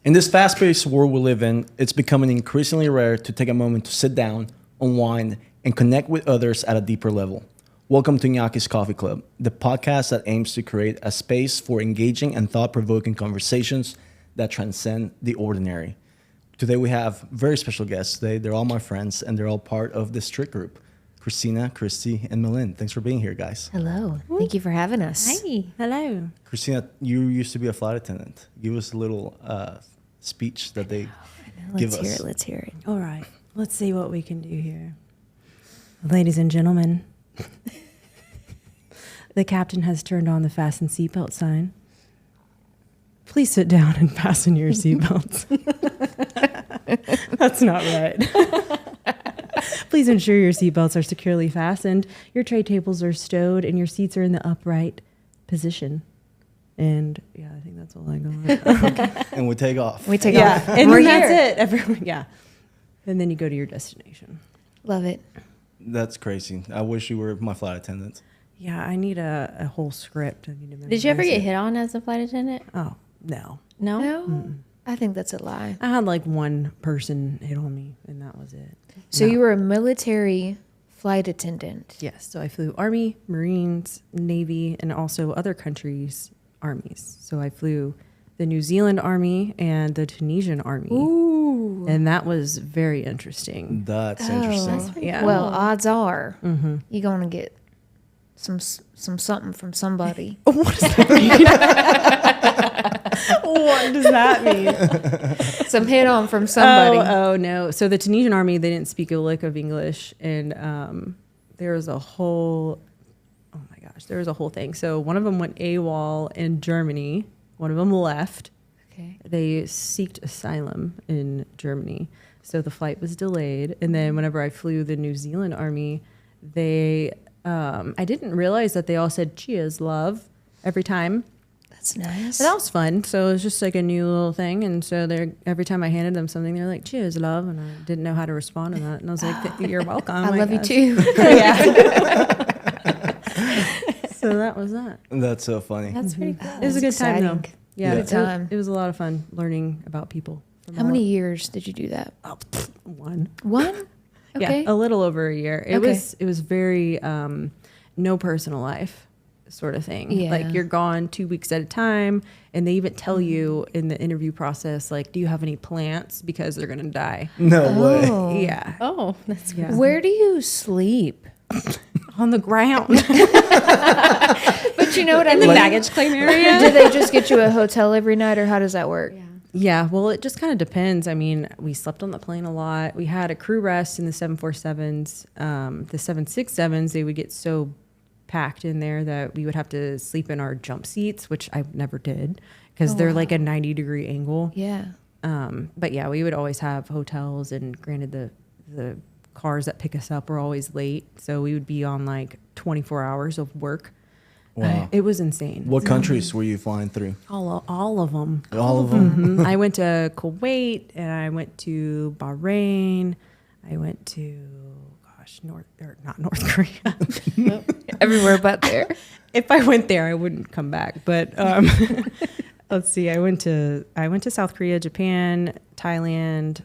In this fast-paced world we live in, it's becoming increasingly rare to take a moment to sit down, unwind, and connect with others at a deeper level. Welcome to Iñaky's Coffee Club, the podcast that aims to create a space for engaging and thought-provoking conversations that transcend the ordinary. Today we have very special guests. They're all my friends, and they're all part of the Strick Group. Kristina, Christy, and Melyn. Thanks for being here, guys. Hello. Thank you for having us. Hi. Hello. Kristina, you used to be a flight attendant. Give us a little speech that they give us. Let's hear it. All right. Let's see what we can do here. Ladies and gentlemen, the captain has turned on the fasten seatbelt sign. Please sit down and fasten your seatbelts. That's not right. Please ensure your seatbelts are securely fastened, your tray tables are stowed, and your seats are in the upright position. And yeah, I think that's all I got. Okay. And we take off. We take off. And We're that's here. it. Everyone, yeah. And then you go to your destination. Love it. That's crazy. I wish you were my flight attendant. Yeah, I need a whole script. I need to Did you ever memorize get it. hit on as a flight attendant? Oh, no. No? No, I think that's a lie. I had like one person hit on me, and that was it. So No. you were a military flight attendant. Yes, so I flew Army, Marines, Navy, and also other countries' armies. So I flew the New Zealand Army and the Tunisian Army. Ooh. And that was very interesting. That's Oh. interesting. That's pretty Yeah. cool. Well, odds are Mm-hmm. you're going to get some something from somebody. What does that mean? What does that mean? Some hit on from somebody. Oh, no. So the Tunisian army, they didn't speak a lick of English. And there was a whole, oh my gosh, there was a whole thing. So one of them went AWOL in Germany. One of them left. Okay. They sought asylum in Germany. So the flight was delayed. And then whenever I flew the New Zealand army, they, I didn't realize that they all said, cheers, love, every time. That's nice. But that was fun. So it was just like a new little thing. And so they're every time I handed them something, they're like, cheers, love. And I didn't know how to respond to that. And I was like, you're welcome. I love you too. So that was that. That's so funny. That's pretty cool. It was a good time, though. exciting. Yeah, Good time. It was a lot of fun learning about people. from How all- many years did you do that? One. One? Okay. Yeah, a little over a year. It Okay. was very no personal life sort of thing. Yeah. Like you're gone 2 weeks at a time, and they even tell you in the interview process, like, do you have any plants because they're gonna die? No way. Oh. Yeah, Oh, that's cool. yeah. Where do you sleep? On the ground. But you know what I In the mean? baggage claim area. Do they just get you a hotel every night, or how does that work? Yeah. Yeah, well, it just kind of depends. I mean, we slept on the plane a lot. We had a crew rest in the 747s. The 767s, they would get so packed in there that we would have to sleep in our jump seats, which I never did because they're like a 90-degree angle. Yeah. But yeah, we would always have hotels, and granted, the cars that pick us up were always late, so we would be on like 24 hours of work. Wow. It was insane. What countries were you flying through? All of them. All of them? I went to Kuwait, and I went to Bahrain. I went to, not North Korea. Everywhere but there. If I went there, I wouldn't come back. But let's see. I went to South Korea, Japan, Thailand,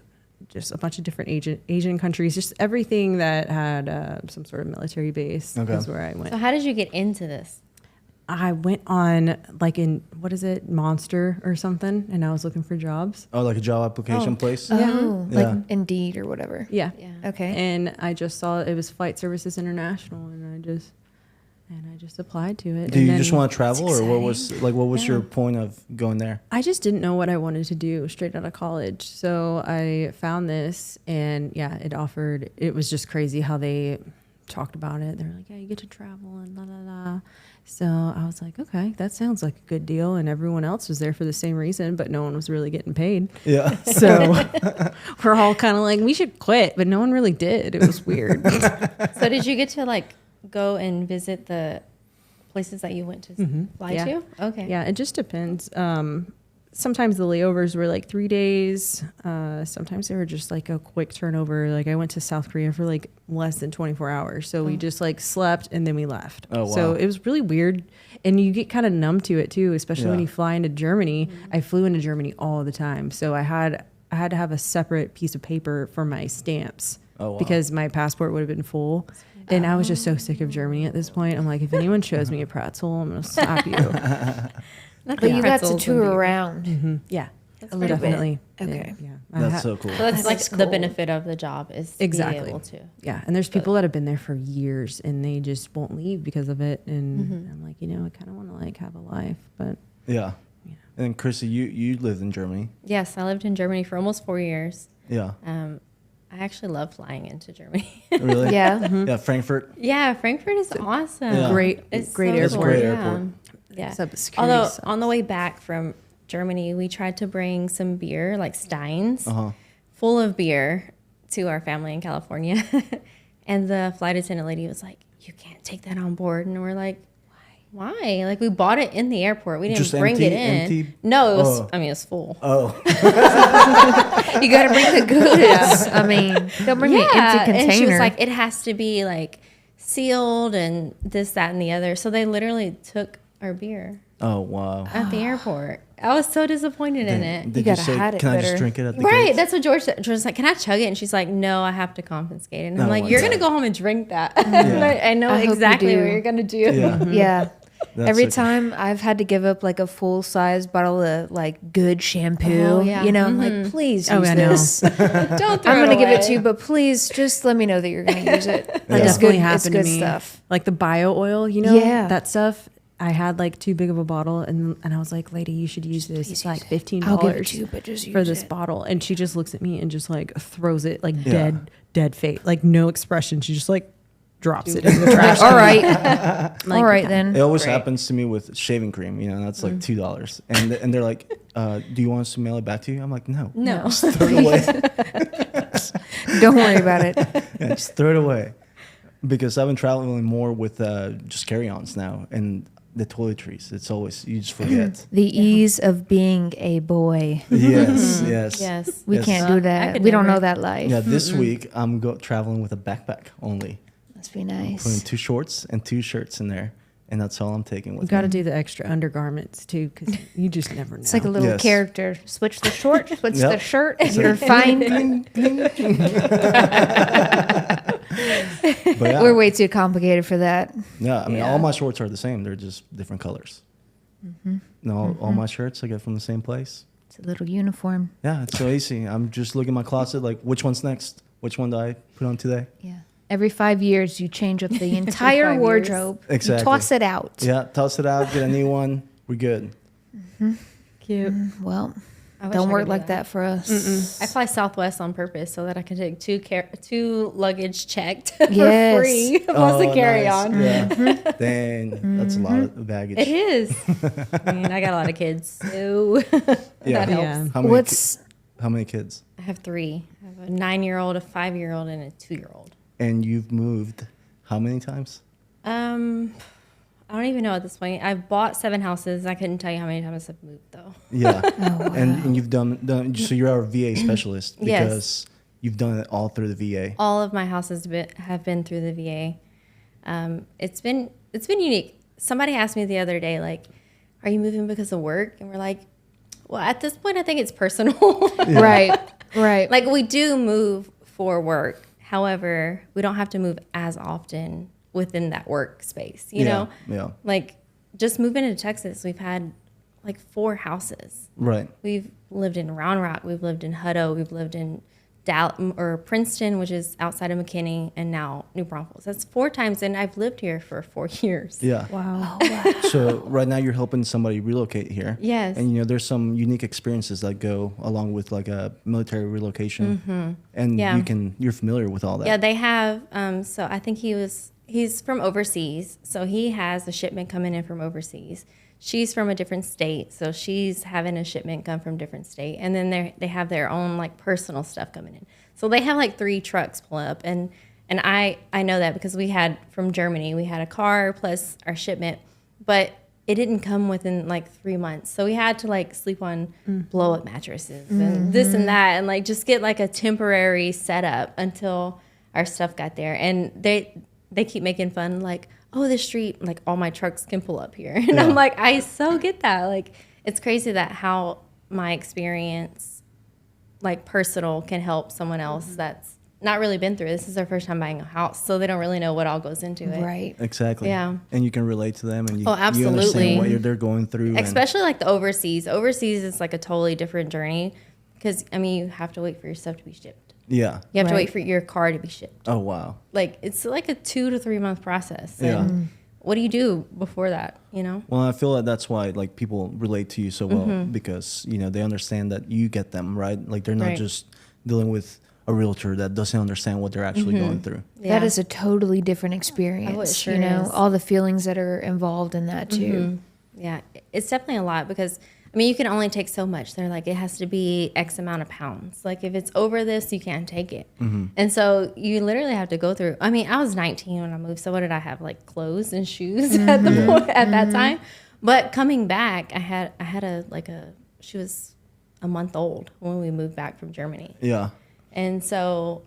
just a bunch of different Asian countries. Just everything that had some sort of military base. Okay. Is where I went. So how did you get into this? I went on like in Monster or something, and I was looking for jobs. Oh, like a job application place? Oh, Yeah. like Indeed or whatever. Yeah. Yeah. Okay. And I just saw it was Flight Services International, and I just applied to it. Do And you then just want to travel, or what exciting. was your point of going there? I just didn't know what I wanted to do straight out of college. So I found this, and yeah, it was just crazy how they talked about it. They were like, yeah, you get to travel and la la la. So I was like, okay, that sounds like a good deal. And everyone else was there for the same reason, but no one was really getting paid. Yeah. So we're all kind of like, we should quit, but no one really did. It was weird. So did you get to like go and visit the places that you went to fly Yeah. to? Okay. Yeah, it just depends. sometimes the layovers were like 3 days. Sometimes they were just like a quick turnover. Like I went to South Korea for like less than 24 hours. So we just like slept and then we left. Oh, wow. So it was really weird. And you get kind of numb to it too, especially when you fly into Germany. I flew into Germany all the time. So I had to have a separate piece of paper for my stamps because my passport would have been full. And I was just so sick of Germany at this point. I'm like, if anyone shows me a pretzel, I'm going to slap you. But you got to tour around. Mm-hmm. Yeah, a little definitely. bit. Okay. Yeah. That's so cool. So that's like cool. the benefit of the job is to be able to. Yeah, and there's people that have been there for years and they just won't leave because of it. And I'm like, I kind of want to like have a life, but Yeah. And then Chrissy, you lived in Germany. Yes, I lived in Germany for almost 4 years. Yeah. I actually love flying into Germany. Really? Yeah. Yeah, Frankfurt. Yeah, Frankfurt is awesome. Yeah. great It's airport. It's a great yeah. airport. Yeah. Except the security Although sucks. on the way back from Germany, we tried to bring some beer, like Steins, full of beer to our family in California. And the flight attendant lady was like, "You can't take that on board." And we're like, why? Like we bought it in the airport. We didn't Just bring empty- it in. empty? No, it was, Oh. I mean, it was full. Oh. You got to bring the goods. I mean, don't bring me an empty container. And she was like, it has to be like sealed and this, that, and the other. So they literally took our beer Oh, wow. at the airport. I was so disappointed in it. Did You you gotta say, hide it can I just better." drink it at the Right, gates? that's what George said. George was like, "Can I chug it?" And she's like, "No, I have to confiscate it." And I'm Oh like, my "You're God. gonna go home and drink that." I know I hope you exactly do. what you're gonna do. Yeah. Yeah. That's Every so cool. time I've had to give up like a full size bottle of like good shampoo, Oh, yeah. I'm like, please Oh, use I know. this. Don't throw I'm it gonna give it away. to you, but please just let me know that you're gonna use it. That It's definitely good. It's happened to good me. stuff. Like the bio oil, Yeah. that stuff. I had like too big of a bottle, and I was like, "Lady, you should use this. It's like $15 I'll give it to you, but just for use this it. bottle." And she just looks at me and just like throws it like Yeah. dead face, like no expression. She just like drops it in the trash. All right, Like, all right okay. then. It always Great. happens to me with shaving cream. That's like $2, and they're like, "Do you want us to mail it back to you?" I'm like, "No, No. just throw it away. Don't worry about it. Yeah, just throw it away." Because I've been traveling more with just carry-ons now, and the toiletries. It's always you just forget. The ease of being a boy. Yes, yes, Yes. We Yes. can't do I that. could We don't never. know that life. Yeah, this week I'm traveling with a backpack only. Must be Putting nice. 2 shorts and 2 shirts in there, and that's all I'm taking You with got to me. do the extra undergarments too, because you just never know. It's like a little Yes. character. Switch the short, switch Yep. the shirt, and you're fine. But yeah, We're way too complicated for that. yeah. I mean, Yeah. all my shorts are the same. They're just different colors. No, all my shirts I get from the same place. It's a little uniform. Yeah, it's so easy. I'm just looking at my closet, like, which one's next? Which one do I put on today? Yeah. Every 5 years, you change up the entire 5 years. wardrobe. Exactly. You toss it out. Yeah, toss it out, get a new one. We're good. Cute. Well, I wish don't I work could do like that for us. I fly Southwest on purpose so that I can take two luggage checked Yes. for free once the carry nice. on. Yeah. Dang, that's a lot of baggage. It is. I mean, I got a lot of kids, so Yeah. that helps. Yeah. How many kids? I have 3. I have a 9-year-old, a 5-year-old, and a 2-year-old. And you've moved how many times? I don't even know at this point. I've bought 7 houses. I couldn't tell you how many times I've moved though. Yeah. wow. And you've done so you're our VA specialist Yes. because you've done it all through the VA. All of my houses have been through the VA. It's been unique. Somebody asked me the other day, like, "Are you moving because of work?" And we're like, "Well, at this point, I think it's personal." Right. Right. Like we do move for work. However, we don't have to move as often within that workspace, you know? Yeah. Like just moving into Texas, we've had like 4 houses. Right. We've lived in Round Rock, we've lived in Hutto, we've lived in Princeton, which is outside of McKinney, and now New Braunfels. That's 4 times, and I've lived here for 4 years. Yeah. Wow. So right now you're helping somebody relocate here. Yes. And there's some unique experiences that go along with like a military relocation. And Yeah. you're familiar with all that. Yeah, they have. So I think he's from overseas, so he has a shipment coming in from overseas. She's from a different state, so she's having a shipment come from a different state, and then they have their own like personal stuff coming in. So they have like 3 trucks pull up, and I know that because we had from Germany, we had a car plus our shipment, but it didn't come within like 3 months. So we had to like sleep on blow up mattresses and this and that, and like just get like a temporary setup until our stuff got there. And they keep making fun, like, oh, this street, like all my trucks can pull up here. And I'm like, I so get that. Like, it's crazy that how my experience, like personal, can help someone else that's not really been through. This is their first time buying a house, so they don't really know what all goes into it. Right. Exactly. Yeah. And you can relate to them, and you, absolutely. you understand what they're going through. Especially like the overseas. Overseas is like a totally different journey because, I mean, you have to wait for your stuff to be shipped. Yeah. You have to Right. wait for your car to be shipped. Oh, wow. Like, it's like a 2 to 3 month process. Yeah. And what do you do before that, you know? Well, I feel like that's why like people relate to you so well because, you know, they understand that you get them, right? Like they're not Right. just dealing with a realtor that doesn't understand what they're actually going through. Yeah. That is a totally different experience. sure you know, is. all the feelings that are involved in that too. Yeah, it's definitely a lot because, I mean, you can only take so much. They're like, it has to be X amount of pounds. Like, if it's over this, you can't take it. And so you literally have to go through. I mean, I was 19 when I moved. So what did I have? Like clothes and shoes at the point, at that time. But coming back, I had she was a month old when we moved back from Germany. Yeah. And so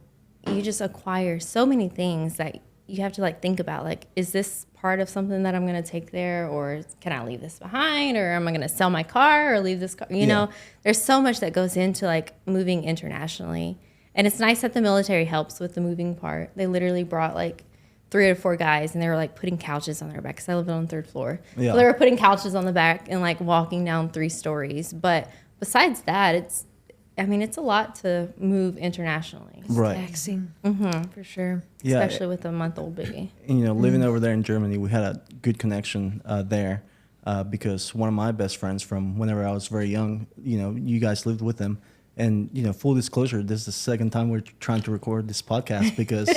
you just acquire so many things that you have to like think about, like, is this part of something that I'm going to take there, or can I leave this behind, or am I going to sell my car or leave this car? You know, there's so much that goes into like moving internationally. And it's nice that the military helps with the moving part. They literally brought like 3 or 4 guys, and they were like putting couches on their back because I lived on the 3rd floor. Yeah. So they were putting couches on the back and like walking down 3 stories. But besides that, it's a lot to move internationally, Right. Taxing. For sure. Yeah. especially with a month-old baby. You know, living over there in Germany, we had a good connection there because one of my best friends from whenever I was very young, you know, you guys lived with them. And, you know, full disclosure, this is the second time we're trying to record this podcast because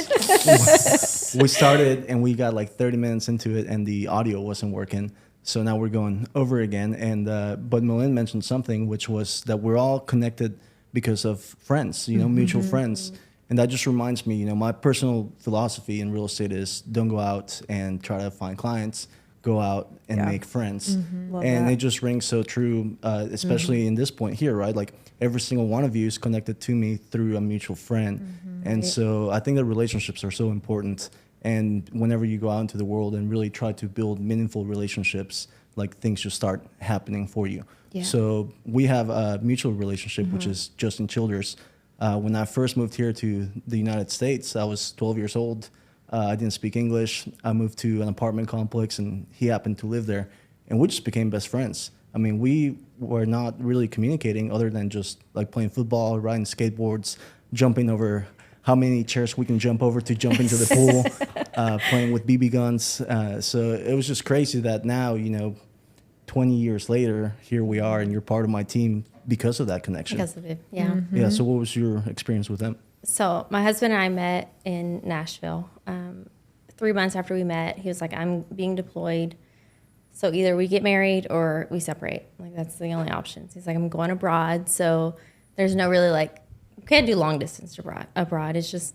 we started and we got like 30 minutes into it and the audio wasn't working. So now we're going over again. And but Melyn mentioned something, which was that we're all connected because of friends, you know, mutual friends. And that just reminds me, you know, my personal philosophy in real estate is don't go out and try to find clients, go out and make friends. Love And that. it just rings so true, especially in this point here, right? Like every single one of you is connected to me through a mutual friend. And so I think that relationships are so important. And whenever you go out into the world and really try to build meaningful relationships, like things just start happening for you. Yeah. So we have a mutual relationship, which is Justin Childers. When I first moved here to the United States, I was 12 years old. I didn't speak English. I moved to an apartment complex, and he happened to live there. And we just became best friends. I mean, we were not really communicating other than just like playing football, riding skateboards, jumping over how many chairs we can jump over to jump into the pool, playing with BB guns. So it was just crazy that now, you know, 20 years later, here we are, and you're part of my team because of that connection. Because of it, yeah. Yeah. So what was your experience with them? So my husband and I met in Nashville. 3 months after we met, he was like, I'm being deployed. So either we get married or we separate. Like, that's the only options. He's like, I'm going abroad. So there's no really like, we can't do long distance abroad. It's just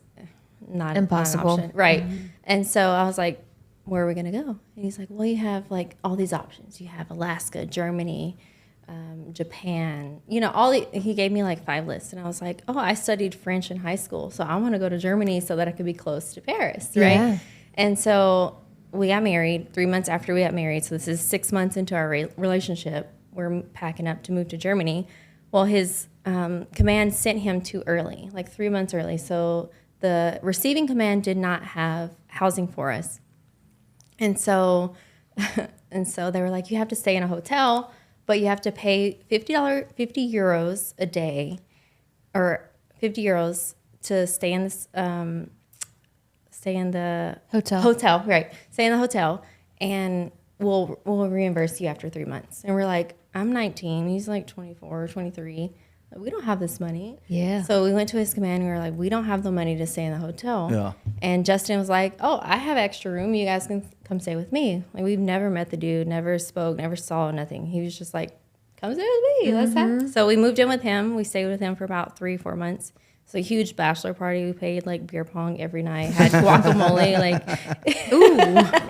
not Impossible. Not an option. Right. And so I was like, where are we going to go? And he's like, well, you have like all these options. You have Alaska, Germany, Japan, you know, he gave me like 5 lists, and I was like, oh, I studied French in high school, so I want to go to Germany so that I could be close to Paris, right? Yeah. And so we got married 3 months after we got married. So this is 6 months into our relationship. We're packing up to move to Germany. Well, his command sent him too early, like 3 months early. So the receiving command did not have housing for us. And so they were like, you have to stay in a hotel, but you have to pay $50 euros a day, or 50 euros to stay in this stay in the hotel, right? Stay in the hotel, and we'll reimburse you after 3 months. And we're like, I'm 19, he's like 24 or 23. We don't have this money. Yeah. So we went to his command, and we were like, we don't have the money to stay in the hotel. Yeah. And Justin was like, oh, I have extra room. You guys can come stay with me. Like, we've never met the dude, never spoke, never saw nothing. He was just like, come stay with me. Let's have. So we moved in with him. We stayed with him for about 3-4 months. So huge bachelor party. We played like beer pong every night. Had guacamole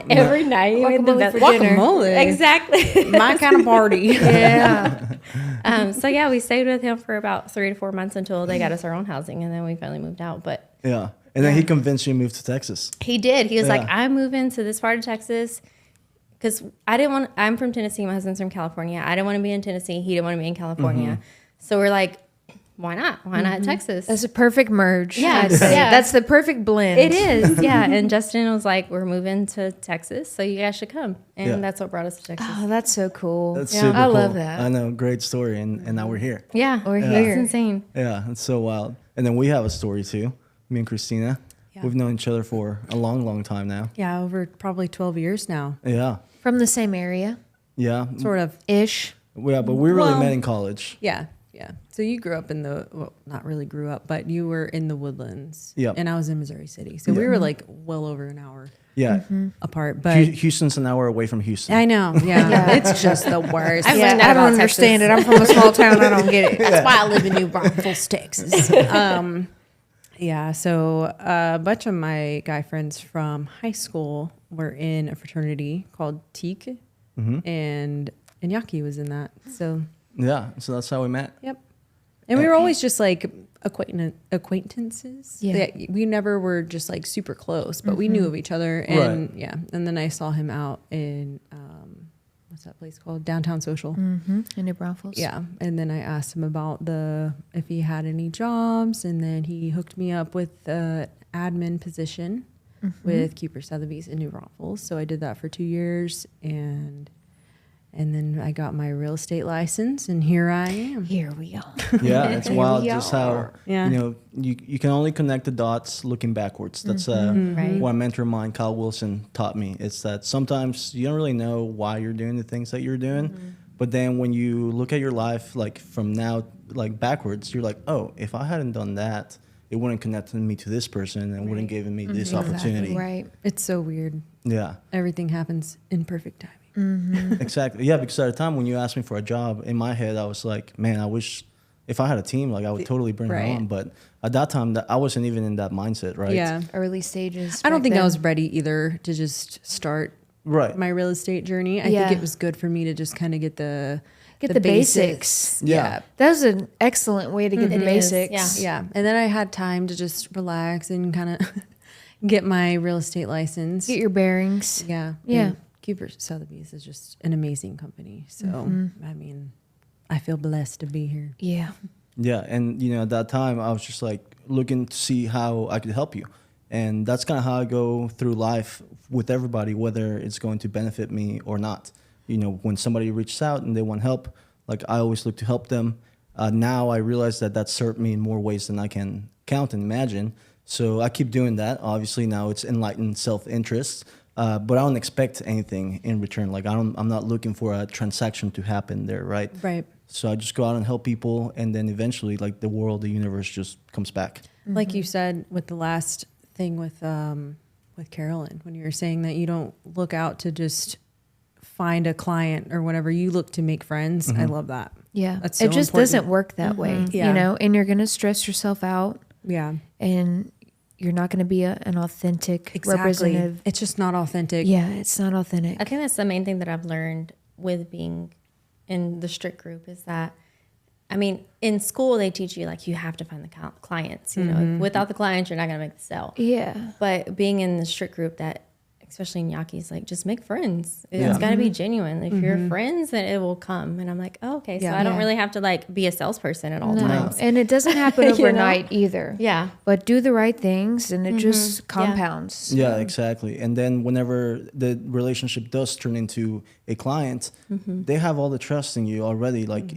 every night. We had the best- Guacamole. Exactly. My kind of party. Yeah. So yeah, we stayed with him for about 3 to 4 months until they got us our own housing, and then we finally moved out. But Yeah. And then he convinced you to move to Texas. he did. He was like, Yeah. I'm moving to this part of Texas because I'm from Tennessee. My husband's from California. I didn't want to be in Tennessee. He didn't want to be in California. So we're like, why not? Why not Texas? That's a perfect merge. Yeah, I'd say. yeah. That's the perfect blend. It is. Yeah. And Justin was like, we're moving to Texas, so you guys should come. And Yeah. that's what brought us to Texas. Oh, that's so cool. That's yeah. super I cool. love that. I know, great story, and now we're here. Yeah. We're It's here. insane. Yeah, it's so wild. And then we have a story too. Me and Kristina, Yeah. we've known each other for a long, long time now. Yeah, over probably 12 years now. Yeah, From the same area yeah, Sort of. ish. yeah. But we really Well- met in college. Yeah. Yeah. So you grew up in well, not really grew up, but you were in the Woodlands. Yep. And I was in Missouri City. So we were like well over an hour Yeah, apart. But Houston's an hour away from Houston. I know. Yeah. It's just the worst. I Yeah, learned that I don't about understand Texas. it. I'm from a small town. I don't get it. That's why I live in New Braunfels, Texas. Yeah, so a bunch of my guy friends from high school were in a fraternity called Teak, and Iñaky was in that. So, Yeah, so that's how we met. yep. And we were always just like acquaintances. Yeah. We never were just like super close, but we knew of each other. And Right. yeah, and then I saw him out in, what's that place called? Downtown Social. Mm-hmm. In New Braunfels. Yeah, and then I asked him about if he had any jobs, and then he hooked me up with the admin position with Cooper Sotheby's in New Braunfels. So I did that for 2 years, and then I got my real estate license, and here I am. Here we are. Yeah, it's Here wild we just how are. Yeah. you can only connect the dots looking backwards. That's Right. what a mentor of mine, Kyle Wilson, taught me. It's that sometimes you don't really know why you're doing the things that you're doing, but then when you look at your life like from now like backwards, you're like, oh, if I hadn't done that, it wouldn't connect me to this person and wouldn't given me this opportunity. Right. It's so weird. Yeah. Everything happens in perfect timing. Exactly. Yeah, because at the time when you asked me for a job, in my head I was like, man, I wish if I had a team, like I would totally bring Right. it on. But at that time, I wasn't even in that mindset, right? Yeah. Early stages. I don't back think I then. was ready either to just start Right. my real estate journey. I Yeah. think it was good for me to just kind of get the basics. Yeah. That was an excellent way to get the It is, basics. yeah. Yeah. And then I had time to just relax and kind of get my real estate license. Get your bearings. Yeah. Yeah. And Cooper Sotheby's is just an amazing company. So, I mean, I feel blessed to be here. Yeah. Yeah. And, at that time, I was just like looking to see how I could help you. And that's kind of how I go through life with everybody, whether it's going to benefit me or not. When somebody reaches out and they want help, like I always look to help them. Now I realize that served me in more ways than I can count and imagine. So I keep doing that. Obviously now it's enlightened self-interest, but I don't expect anything in return. Like I'm not looking for a transaction to happen there, right? Right. So I just go out and help people, and then eventually, like the world, the universe just comes back. Like you said with the last thing with Carolyn, when you were saying that you don't look out to just find a client or whatever, you look to make friends. I love that. Yeah. That's so it just important. doesn't work that way, Yeah. and you're going to stress yourself out, Yeah. and you're not going to be an authentic representative. It's just not authentic. Yeah, it's not authentic. I think that's the main thing that I've learned with being in the Strick Group is that, I mean, in school they teach you like you have to find the clients. Without the clients, you're not gonna make the sale. Yeah. But being in the Strick Group, that especially Iñaky's like, just make friends. It's Yeah. got to be genuine. If you're friends, then it will come. And I'm like, oh, okay. So Yeah. I don't Yeah. really have to like be a salesperson at all No. times. And it doesn't happen You know? overnight either. Yeah. But do the right things, and it just compounds. Yeah, exactly. And then whenever the relationship does turn into a client, they have all the trust in you already. Like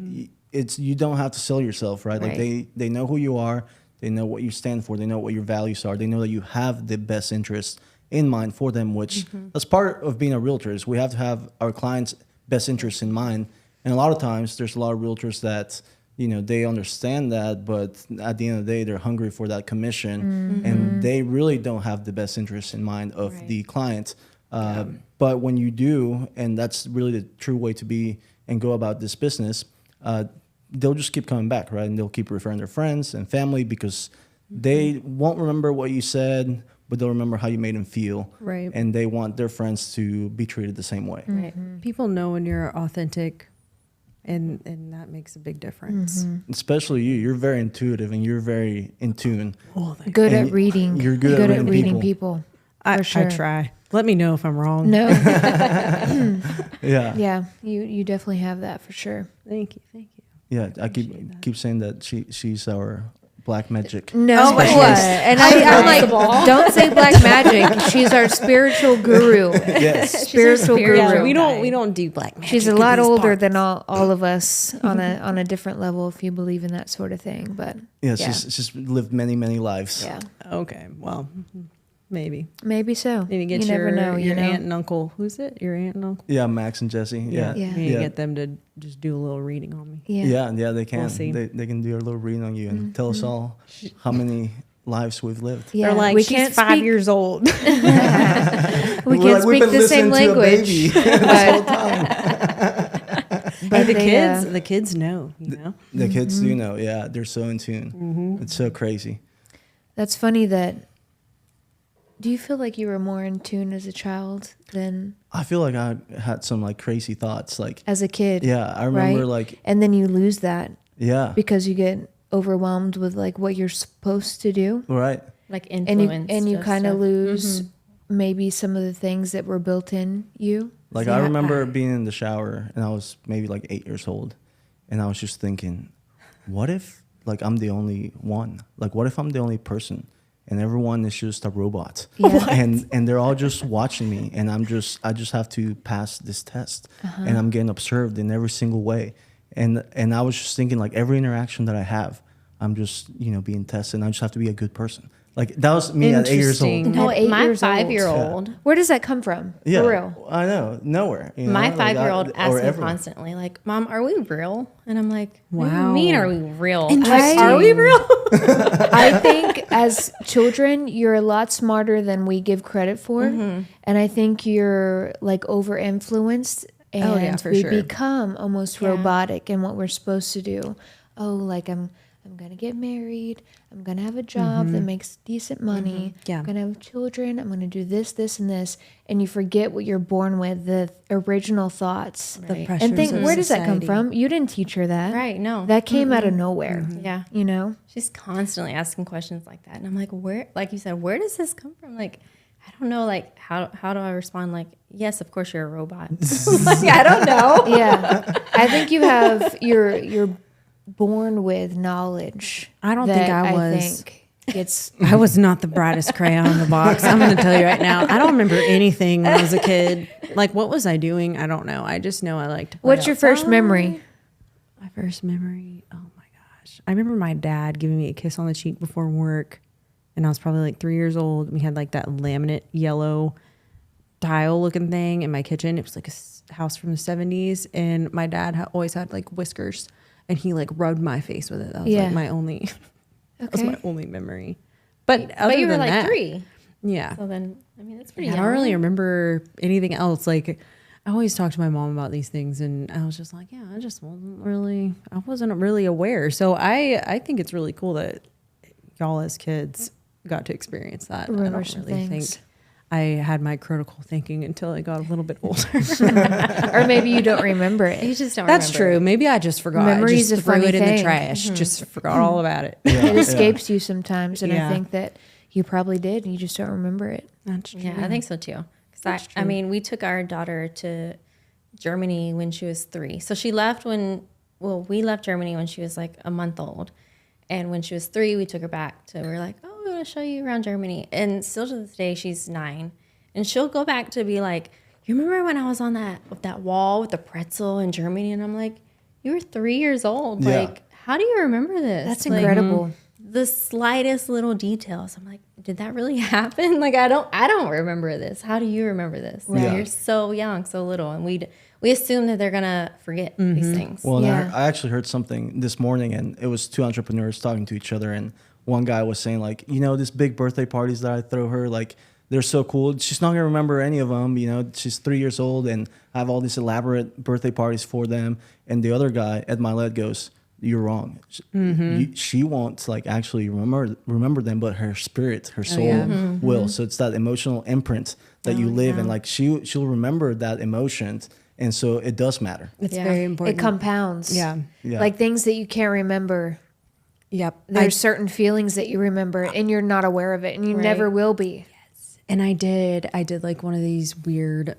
you don't have to sell yourself, right? Like Right. they know who you are, they know what you stand for, they know what your values are, they know that you have the best interest in mind for them, which that's part of being a realtor is we have to have our clients' best interests in mind. And a lot of times there's a lot of realtors that, they understand that, but at the end of the day, they're hungry for that commission and they really don't have the best interest in mind of the client. But when you do, and that's really the true way to be and go about this business, they'll just keep coming back, right? And they'll keep referring their friends and family because they won't remember what you said, but they'll remember how you made them feel. Right. And they want their friends to be treated the same way. Right. People know when you're authentic, and that makes a big difference. Especially you. You're very intuitive and you're very in tune. Good And at reading. you're good at reading people. I For sure. try. Let me know if I'm wrong. No. Yeah. Yeah. You definitely have that for sure. Thank you. Yeah. I Appreciate that. keep saying that she's our black magic. No, my what? goodness. And I'm like, don't say black magic. She's our spiritual guru. Yes. Spiritual guru. Yeah, True. we don't do black magic. She's a in lot these older parts. than all of us on a different level if you believe in that sort of thing. But Yeah. yeah. She's lived many, many lives. yeah, Okay, well, maybe. maybe so. Maybe get you your, never know. your aunt and uncle. Who's it? Your aunt and uncle? Yeah. Max and Jesse. Yeah. Yeah. Maybe Yeah. get them to just do a little reading on me. Yeah. Yeah, they can. We'll see. They can do a little reading on you and tell us all how many lives we've lived. Yeah. They're like, we she's can't 5 speak. years old. We We're can't like, we've speak been the same listening to a language. baby this whole time. But the they, kids, the kids know, you know. The kids do know. Yeah, they're so in tune. It's so crazy. That's funny that. Do you feel like you were more in tune as a child than I feel like I had some like crazy thoughts. Like, as a kid? yeah, I remember right? like, And then you lose that yeah, because you get overwhelmed with like what you're supposed to do, right. Like and influence. you kind of lose maybe some of the things that were built in you. Like I remember being in the shower and I was maybe like 8 years old, and I was just thinking, what if like I'm the only one? Like what if I'm the only person? And everyone is just a robot, Yeah. and they're all just watching me, and I just have to pass this test, and I'm getting observed in every single way, and I was just thinking like every interaction that I have, I'm just being tested, and I just have to be a good person. Like that was me at 8 years old. Interesting. No, No, 8 my years old. 5-year-old. Where does that come from? Yeah, For real. I know nowhere. My like, 5-year-old or asks me everyone. constantly, like, "Mom, are we real?" And I'm like, "What do you Wow. mean, are we real? Interesting. Are we real?" I think as children, you're a lot smarter than we give credit for. And I think you're like over influenced and Oh, yeah, for we sure. become almost Yeah. robotic in what we're supposed to do. Oh, like I'm going to get married. I'm going to have a job that makes decent money. Yeah. I'm going to have children. I'm going to do this, this, and this. And you forget what you're born with, the original thoughts. The Right. pressures And think, of where does that come society. from? You didn't teach her that. Right? No. That came out of nowhere. Yeah. You know? She's constantly asking questions like that, and I'm like, "Where?" Like you said, where does this come from? Like, I don't know. Like, how do I respond? Like, yes, of course you're a robot. Like, I don't know. Yeah, I think you're born with knowledge. I don't think that I was. think it's I was not the brightest crayon in the box. I'm going to tell you right now. I don't remember anything when I was a kid. Like, what was I doing? I don't know. I just know I liked to play what's your first outside. memory? My first memory? Oh, my gosh. I remember my dad giving me a kiss on the cheek before work. And I was probably like 3 years old. We had like that laminate yellow tile looking thing in my kitchen. It was like a house from the 70s. And my dad always had like whiskers. And he like rubbed my face with it. That was Yeah. like my only... That was Okay. my only memory. But other But you were than like that, 3. Yeah. So then, I mean, that's pretty. I young. don't really remember anything else. Like, I always talk to my mom about these things, and I was just like, yeah, I wasn't really aware. So I think it's really cool that y'all as kids got to experience that. Remember I some don't really things. think I had my critical thinking until I got a little bit older. Or maybe you don't remember You it. just don't. That's remember true. it. Maybe I just forgot. Memory's I a just threw funny it in the thing. trash. Just forgot all about it. Yeah, It escapes you sometimes, and I Yeah. think that you probably did, and you just don't remember it. That's true. Yeah, I think so too. Because I mean, we took our daughter to Germany when she was 3. So she left we left Germany when she was like a month old. And when she was 3, we took her back we were like, oh, we want to show you around Germany. And still to this day, she's 9. And she'll go back to be like, you remember when I was on that wall with the pretzel in Germany? And I'm like, you were 3 years old. Yeah. Like, how do you remember this? That's Like, incredible. the slightest little details. I'm like, did that really happen? Like, I don't remember this. How do you remember this? Like, Yeah. you're so young, so little, and we assume that they're gonna forget these things. Well, and Yeah. I actually heard something this morning, and it was 2 entrepreneurs talking to each other, and one guy was saying like, these big birthday parties that I throw her, like they're so cool. She's not gonna remember any of them. She's 3 years old, and I have all these elaborate birthday parties for them. And the other guy, Ed Milet, goes, you're wrong. She won't like actually remember them, but her spirit, her soul will. So it's that emotional imprint that you live in. Like she'll remember that emotion, and so it does matter. It's very important. It compounds. Yeah. Like things that you can't remember. Yep. There's certain feelings that you remember and you're not aware of it, and you never will be. And I did like one of these weird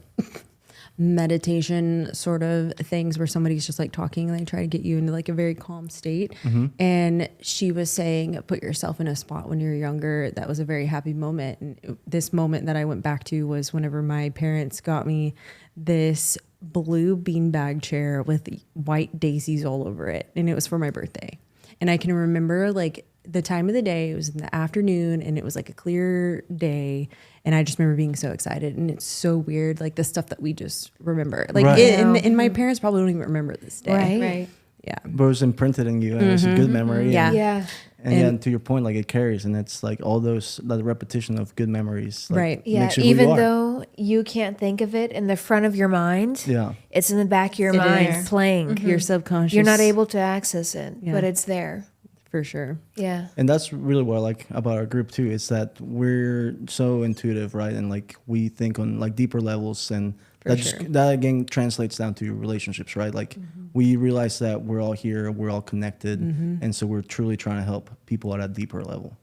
meditation sort of things where somebody's just like talking and they try to get you into like a very calm state. And she was saying, put yourself in a spot when you're younger. That was a very happy moment. And this moment that I went back to was whenever my parents got me this blue beanbag chair with white daisies all over it. And it was for my birthday. And I can remember like the time of the day, it was in the afternoon and it was like a clear day. And I just remember being so excited. And it's so weird, like the stuff that we just remember. Like and my parents probably don't even remember this day. Right. Yeah. But it was imprinted in you, and it's a good memory. Yeah. And, and to your point, like it carries, and it's like all those, the repetition of good memories. Like, Yeah, makes you who even you are. though you can't think of it in the front of your mind, Yeah. it's in the back of your It mind is. playing. Your subconscious. You're not able to access it, Yeah. but it's there. For sure. Yeah. And that's really what I like about our group too, is that we're so intuitive, right? And like we think on like deeper levels, and that again translates down to relationships, right? Like we realize that we're all here, we're all connected, and so we're truly trying to help people at a deeper level,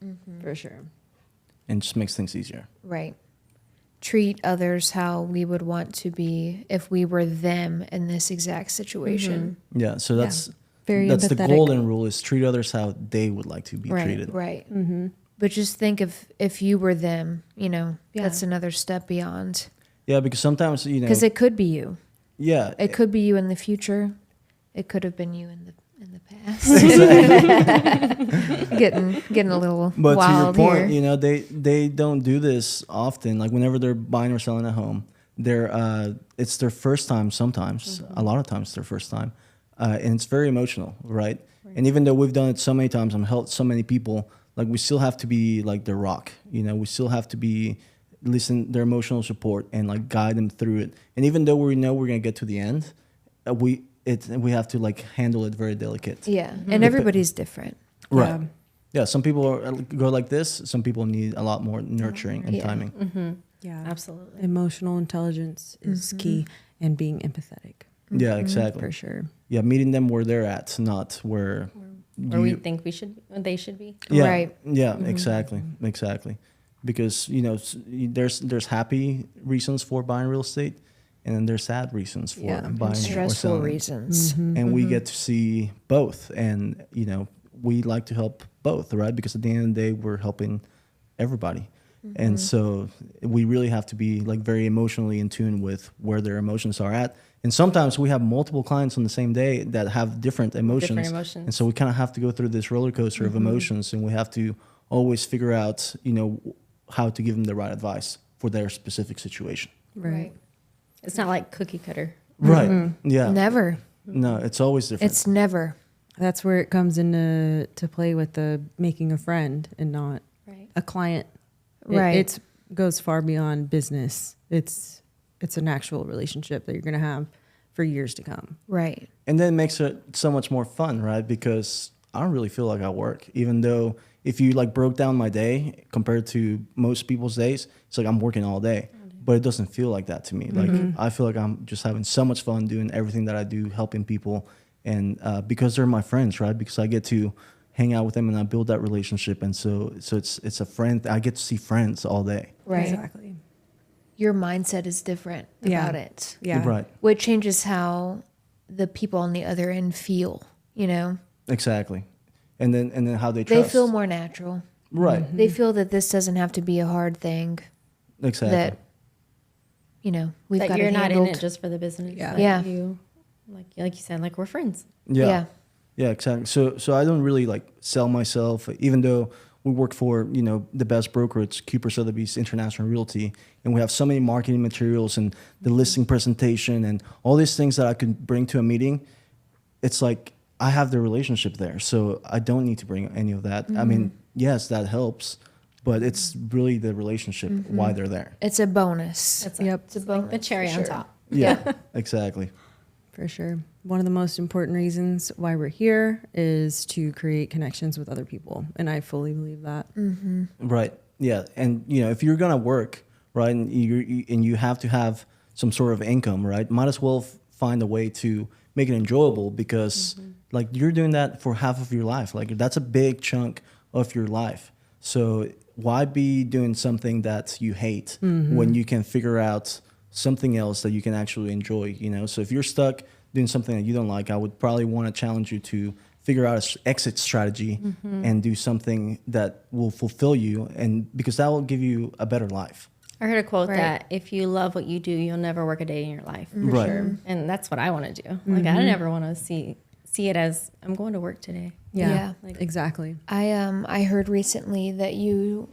For sure. and just makes things easier. Right. Treat others how we would want to be if we were them in this exact situation. Yeah, so that's Very that's the empathetic. golden rule: is treat others how they would like to be treated. Right. But just think if you were them, you know, that's another step beyond. Yeah, because sometimes Because it could be you. yeah, It could be you in the future. It could have been you in the past. getting a little But wild to your point, here. they don't do this often. Like whenever they're buying or selling a home, it's their first time. Sometimes, a lot of times, it's their first time, and it's very emotional, right? And even though we've done it so many times and helped so many people, like we still have to be like the rock. We still have to be listen their emotional support and like guide them through it. And even though we know we're gonna get to the end, we have to like handle it very delicate. Yeah. And everybody's different. Right. Yeah, some people go like this. Some people need a lot more nurturing and timing. Yeah. Absolutely. Emotional intelligence is key, and being empathetic. Yeah, exactly. For sure. Yeah, meeting them where they're at, not where we think they should be. Yeah, Right. Yeah, exactly. Because there's happy reasons for buying real estate, and then there's sad reasons for buying or Stressful selling. reasons. And we get to see both, and we like to help both, right? Because at the end of the day, we're helping everybody. And so we really have to be like very emotionally in tune with where their emotions are at. And sometimes we have multiple clients on the same day that have different emotions. And so we kind of have to go through this roller coaster of emotions, and we have to always figure out, how to give them the right advice for their specific situation. Right. It's not like cookie cutter. Right. Yeah. Never. No, it's always different. It's never. That's where it comes into play with the making a friend and not a client. Right. It goes far beyond business. It's an actual relationship that you're going to have for years to come. Right. And then it makes it so much more fun, right? Because I don't really feel like I work, even though if you like broke down my day compared to most people's days, it's like I'm working all day. But it doesn't feel like that to me. Like I feel like I'm just having so much fun doing everything that I do, helping people, and because they're my friends, right? Because I get to hang out with them and I build that relationship, and so it's a friend. I get to see friends all day. Right. Exactly. Your mindset is different about it. Yeah. Right. Which changes how the people on the other end feel, Exactly. And then how they They trust. feel more natural. Right. They feel that this doesn't have to be a hard thing. Exactly. That, we've That got you're it not handled. in it just for the business. Yeah. That Yeah. You, like you said, like we're friends. Yeah. Yeah, exactly. So I don't really like sell myself, even though we work for, the best brokerage, Cooper Sotheby's International Realty, and we have so many marketing materials and the listing presentation and all these things that I could bring to a meeting. It's like I have the relationship there, so I don't need to bring any of that. I mean, yes, that helps, but it's really the relationship why they're there. It's a bonus. It's It's a bonus. like the cherry for on sure. top. Yeah, exactly. For sure. one of the most important reasons why we're here is to create connections with other people. And I fully believe that. Right. Yeah. And, if you're going to work, right, and you have to have some sort of income, right, might as well find a way to make it enjoyable because, like, you're doing that for half of your life. Like, that's a big chunk of your life. So why be doing something that you hate when you can figure out something else that you can actually enjoy, So if you're stuck doing something that you don't like, I would probably want to challenge you to figure out an exit strategy and do something that will fulfill you, and because that will give you a better life. I heard a quote Right. that if you love what you do, you'll never work a day in your life. For Right. sure. And that's what I want to do. Like, I never want to see it as I'm going to work today. Yeah. Like, exactly. I heard recently that you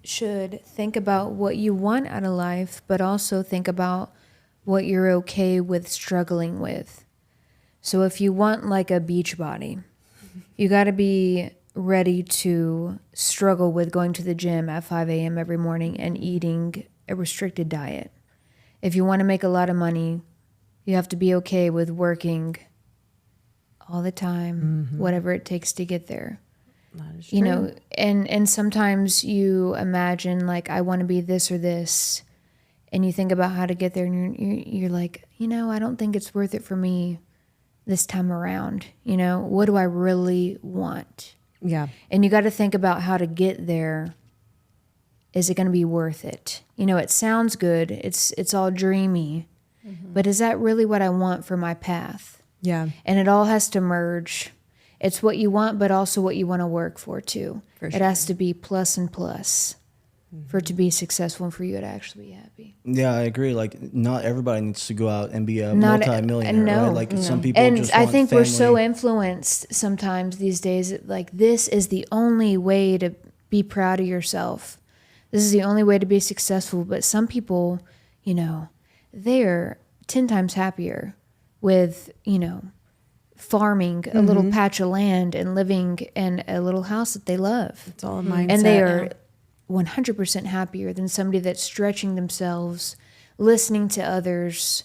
should think about what you want out of life, but also think about what you're okay with struggling with. So if you want like a beach body, you got to be ready to struggle with going to the gym at 5 a.m. every morning and eating a restricted diet. If you want to make a lot of money, you have to be okay with working all the time, whatever it takes to get there. That is You true. know, and sometimes you imagine like, I want to be this or this, and you think about how to get there, and you're like, I don't think it's worth it for me this time around. What do I really want? Yeah. And you got to think about how to get there. Is it going to be worth it? It sounds good. It's all dreamy, but is that really what I want for my path? Yeah. And it all has to merge. It's what you want, but also what you want to work for too. For It sure. has to be plus and plus for it to be successful and for you to actually be happy. Yeah, I agree. Like, not everybody needs to go out and be a Not- multi-millionaire, no. right? Like, some people And just I want think we're so family. influenced sometimes these days. Like, this is the only way to be proud of yourself. This is the only way to be successful. But some people, they're 10 times happier with, farming a little patch of land and living in a little house that they love. It's all a mindset. And they are 100% happier than somebody that's stretching themselves, listening to others,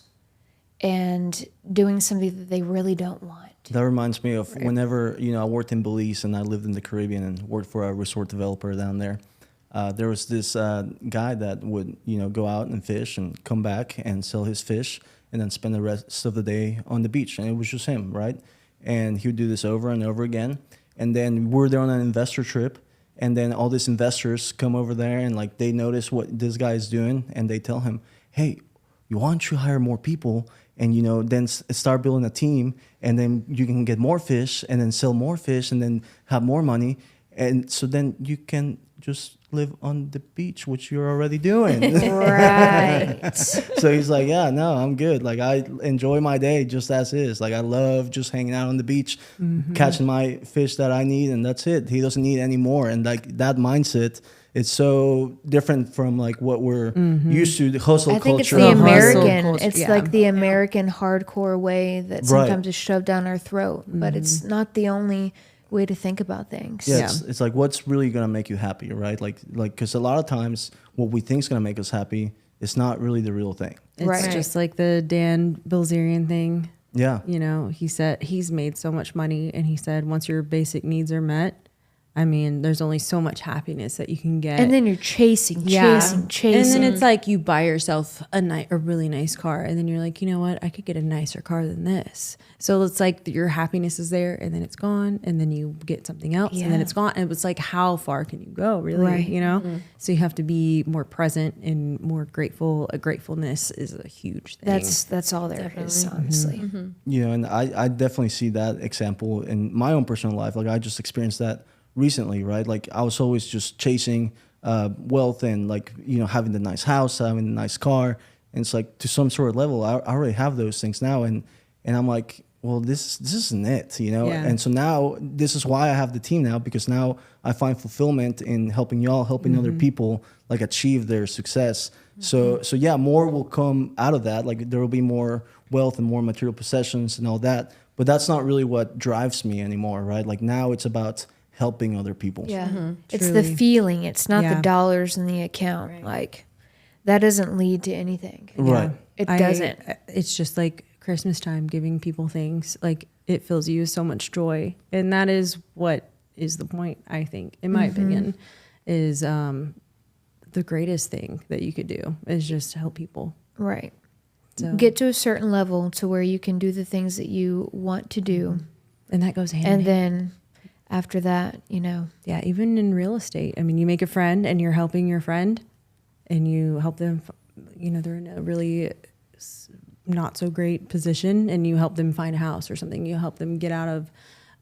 and doing something that they really don't want. That reminds me of whenever, I worked in Belize and I lived in the Caribbean and worked for a resort developer down there. There was this guy that would, go out and fish and come back and sell his fish and then spend the rest of the day on the beach. And it was just him, right? And he would do this over and over again. And then we're there on an investor trip. And then all these investors come over there and like they notice what this guy is doing. And they tell him, hey, you want to hire more people and, then start building a team. And then you can get more fish and then sell more fish and then have more money. And so then you can just live on the beach, which you're already doing. Right. So he's like, yeah, no, I'm good. Like, I enjoy my day just as is. Like, I love just hanging out on the beach, catching my fish that I need, and that's it. He doesn't need any more. And like that mindset, it's so different from like what we're used to, the hustle I think it's culture. the Hustle American. culture, It's yeah. like the American hardcore way that Right. sometimes is shoved down our throat, but it's not the only way to think about things. Yeah, Yeah. it's like, what's really gonna make you happy, right? Like, because a lot of times what we think is gonna make us happy is not really the real thing. It's Right. just like the Dan Bilzerian thing. Yeah, He said he's made so much money, and he said once your basic needs are met, I mean, there's only so much happiness that you can get. And then you're chasing. And then it's like you buy yourself a really nice car, and then you're like, you know what? I could get a nicer car than this. So it's like your happiness is there, and then it's gone, and then you get something else, and then Yeah. it's gone. And it's like, how far can you go, really? Right. So you have to be more present and more grateful. Gratefulness is a huge thing. that's all there is, honestly. and I definitely see that example in my own personal life. Like, I just experienced that recently, right? Like, I was always just chasing wealth and like, having the nice house, having the nice car. And it's like, to some sort of level, I already have those things now. And I'm like, well, this isn't it, Yeah. And so now this is why I have the team now, because now I find fulfillment in helping y'all, helping other people like achieve their success. So yeah, more will come out of that. Like, there will be more wealth and more material possessions and all that. But that's not really what drives me anymore, right? Like, now it's about helping other people. Yeah. It's the Truly. feeling. It's not Yeah. the dollars in the account. Like, that doesn't lead to anything. Right. It doesn't. It's just like Christmas time, giving people things, like it fills you with so much joy. And that is what is the point, I think, in my opinion, is the greatest thing that you could do is just help people. Right. So, Get to a certain level to where you can do the things that you want to do. and that goes hand And in hand. then after that, you know, Yeah, even in real estate. I mean, you make a friend and you're helping your friend and you help them, you know, they're in a really not so great position and you help them find a house or something. You help them get out of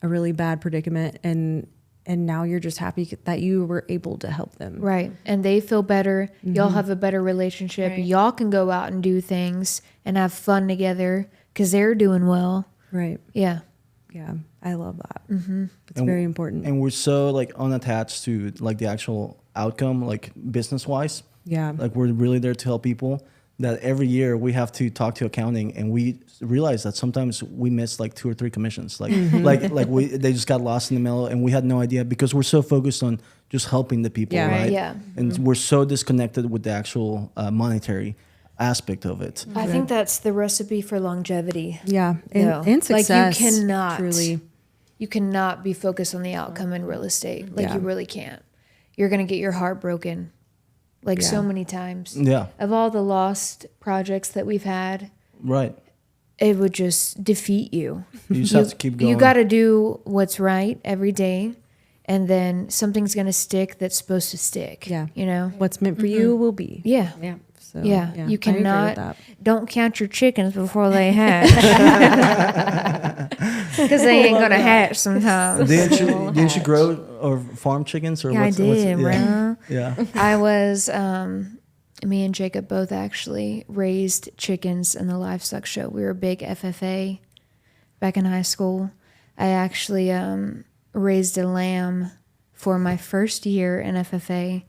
a really bad predicament and now you're just happy that you were able to help them. right. And they feel better. Y'all have a better relationship. Right. Y'all can go out and do things and have fun together because they're doing well. Right. Yeah. Yeah. I love that. It's And very important. And we're so like unattached to like the actual outcome, like business wise. Yeah. Like we're really there to help people. That every year we have to talk to accounting, and we realize that sometimes we miss like 2 or 3 commissions. Like they just got lost in the mail, and we had no idea because we're so focused on just helping the people, Yeah. right? Yeah. And we're so disconnected with the actual monetary aspect of it. I think that's the recipe for longevity. Yeah. No. And success. Like you cannot, Truly. you cannot be focused on the outcome in real estate. Like Yeah. you really can't. You're going to get your heart broken like so Yeah. many times. Yeah, Of all the lost projects that we've had, right. it would just defeat you. You just have to keep going. You got to do what's right every day, and then something's going to stick that's supposed to stick. Yeah. You know? What's meant for you will be. Yeah. Yeah. So, Yeah. I You agree with cannot, that. don't count your chickens before they hatch. Because they ain't going to hatch sometimes. Didn't you grow or farm chickens or Yeah, I did, yeah. bro. Yeah. I was, me and Jacob both actually raised chickens in the livestock show. We were a big FFA back in high school. I actually raised a lamb for my first year in FFA,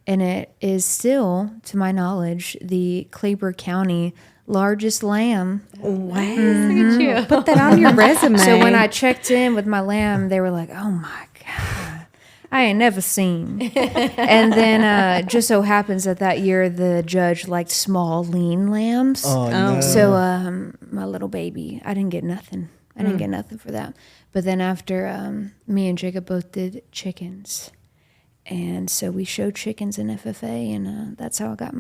and it is still, to my knowledge, the Claiborne County largest lamb. Wow. Look at you. Put that on your resume. So when I checked in with my lamb, they were like, "Oh my God, I ain't never seen." And then just so happens that year the judge liked small, lean lambs. Oh, no. So my little baby, I didn't get nothing. I didn't get nothing for that. But then after me and Jacob both did chickens, and so we showed chickens in FFA, and that's how I got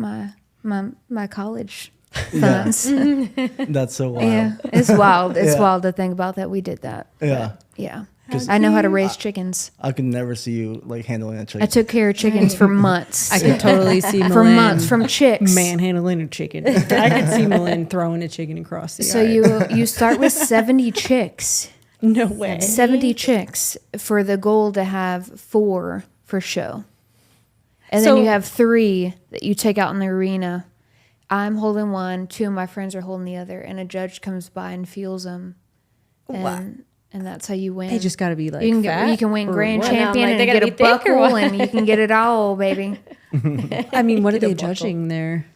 my college Yeah. funds. That's so wild. Yeah, it's wild. It's Yeah. wild to think about that we did that. Yeah. Yeah. 'Cause I know how to raise chickens. I could never see you like handling a chicken. I took care of chickens for months. I could totally see for Melyn months, from chicks. manhandling a chicken. I could see Melyn throwing a chicken across the So yard. you start with 70 chicks. No way. 70 chicks for the goal to have 4 for show. And So- then you have 3 that you take out in the arena. I'm holding one, 2 of my friends are holding the other, and a judge comes by and feels them. And that's how you win. They just got to be like you fat can win or grand what? champion Like, they and gotta get a be thick or buckle what? and you can get it all, baby. I mean, what are Get a they buckle. judging there?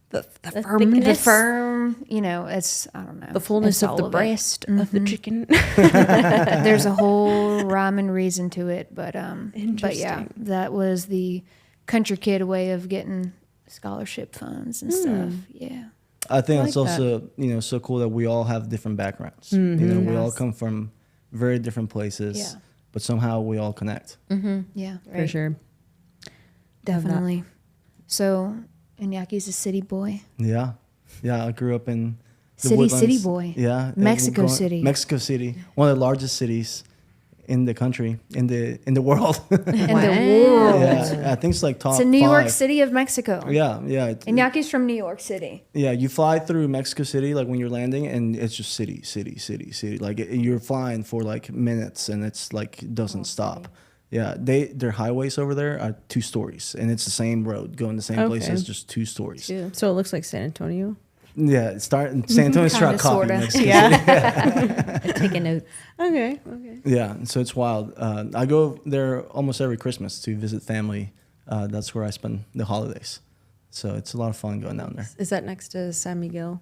The The firm, The thickness. firm, it's, I don't know. the fullness It's of all the it. breast of the chicken. There's a whole rhyme and reason to it, but yeah, Interesting. that was the country kid way of getting scholarship funds and stuff. Yeah. I think I it's like also so cool that we all have different backgrounds. We all Yes. come from very different places, Yeah. but somehow we all connect. Yeah, For sure. definitely. So, Iñaky's a city boy. Yeah, I grew up in the City Woodlands. boy. Yeah, Mexico City. Mexico City, one of the largest cities in the country, in the world. In Wow. the world. Yeah, I think it's like top It's in New York 5. City of Mexico. Yeah. Iñaky's from New York City. Yeah, you fly through Mexico City like when you're landing, and it's just city. Like you're flying for like minutes, and it's like it doesn't stop. Yeah, their highways over there are 2 stories, and it's the same road going the same Okay. places, just 2 stories. So it looks like San Antonio. Yeah, San Antonio's trying Kinda, to copy sorta. Mexico Yeah. City. Taking notes. Okay. Yeah, so it's wild. I go there almost every Christmas to visit family. That's where I spend the holidays. So it's a lot of fun going down there. Is that next to San Miguel?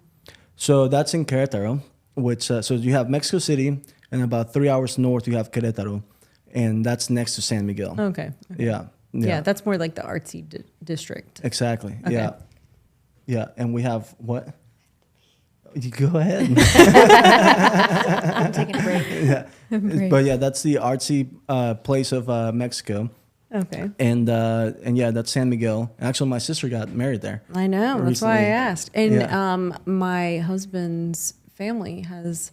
So that's in Querétaro, which so you have Mexico City, and about 3 hours north you have Querétaro, and that's next to San Miguel. Okay. Yeah. Yeah, that's more like the artsy district. Exactly. Okay. Yeah. Yeah, and we have what? You go ahead. I'm taking a break. Yeah. But yeah, that's the artsy place of Mexico. Okay. And yeah, that's San Miguel. Actually, my sister got married there. I know. That's why I recently. asked. And Yeah. my husband's family has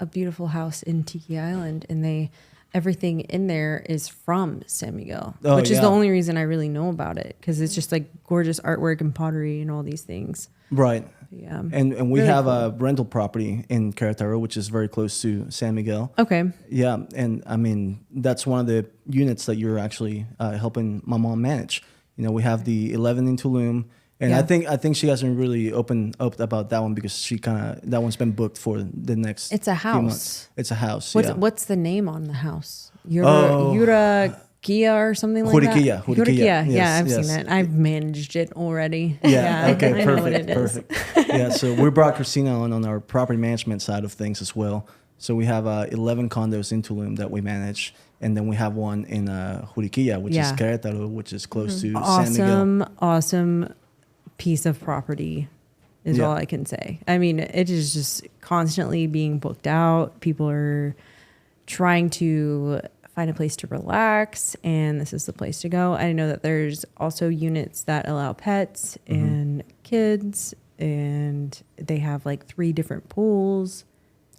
a beautiful house in Tiki Island, and everything in there is from San Miguel, Oh, which is yeah. the only reason I really know about it, because it's just like gorgeous artwork and pottery and all these things. Right. Yeah. And we Really have cool. a rental property in Querétaro, which is very close to San Miguel. Okay. Yeah, and I mean that's one of the units that you're actually helping my mom manage. You know, we have the 11 in Tulum, and Yeah. I think she hasn't really opened up about that one because that one's been booked for the next. It's a few house. months. It's a house. What's the name on the house? Oh. Yuragia or something like Juriquilla, that? Juriquilla. Yeah, Yes, I've yes. seen that. I've managed it already. Yeah. Okay. I know what Perfect. it is. Perfect. Yeah. So we brought Kristina on our property management side of things as well. So we have 11 condos in Tulum that we manage, and then we have one in Juriquilla, which Yeah. is Querétaro, which is close to San Miguel. Awesome piece of property is Yeah. all I can say. I mean, it is just constantly being booked out. People are trying to find a place to relax, and this is the place to go. I know that there's also units that allow pets Mm-hmm. and kids, and they have like 3 different pools.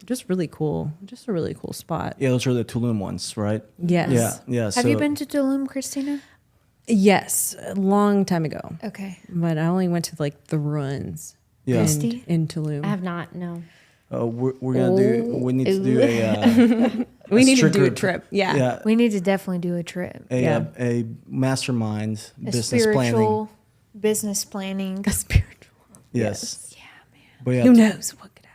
Just really cool. Just a really cool spot. Yeah, those are the Tulum ones, right? Yes. Yeah. Yeah. Have you been to Tulum, Kristina? Yes, a long time ago. Okay. But I only went to like the ruins. Yeah. Christy? In Tulum. I have not. No. We're gonna do. We need to do a. We need to Strick do a Group. trip. Yeah. Yeah. We need to definitely do a trip. A mastermind A business planning. spiritual business planning. A spiritual. Yes. Yeah, man. But yeah, Who knows what could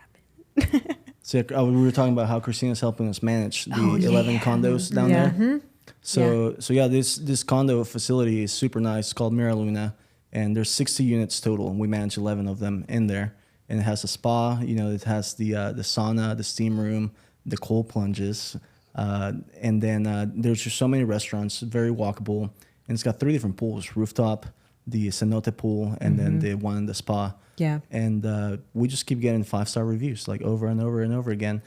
happen? so we were talking about how Christina's helping us manage the Oh, 11 yeah. condos down Yeah. there. So yeah, this condo facility is super nice. It's called Mira Luna, and there's 60 units total, and we manage 11 of them in there. And it has a spa. You know, it has the sauna, the steam room, the cold plunges, and then there's just so many restaurants, very walkable, and it's got 3 different pools: rooftop, the cenote pool, and then the one in the spa. Yeah. And we just keep getting 5-star reviews like over and over and over again.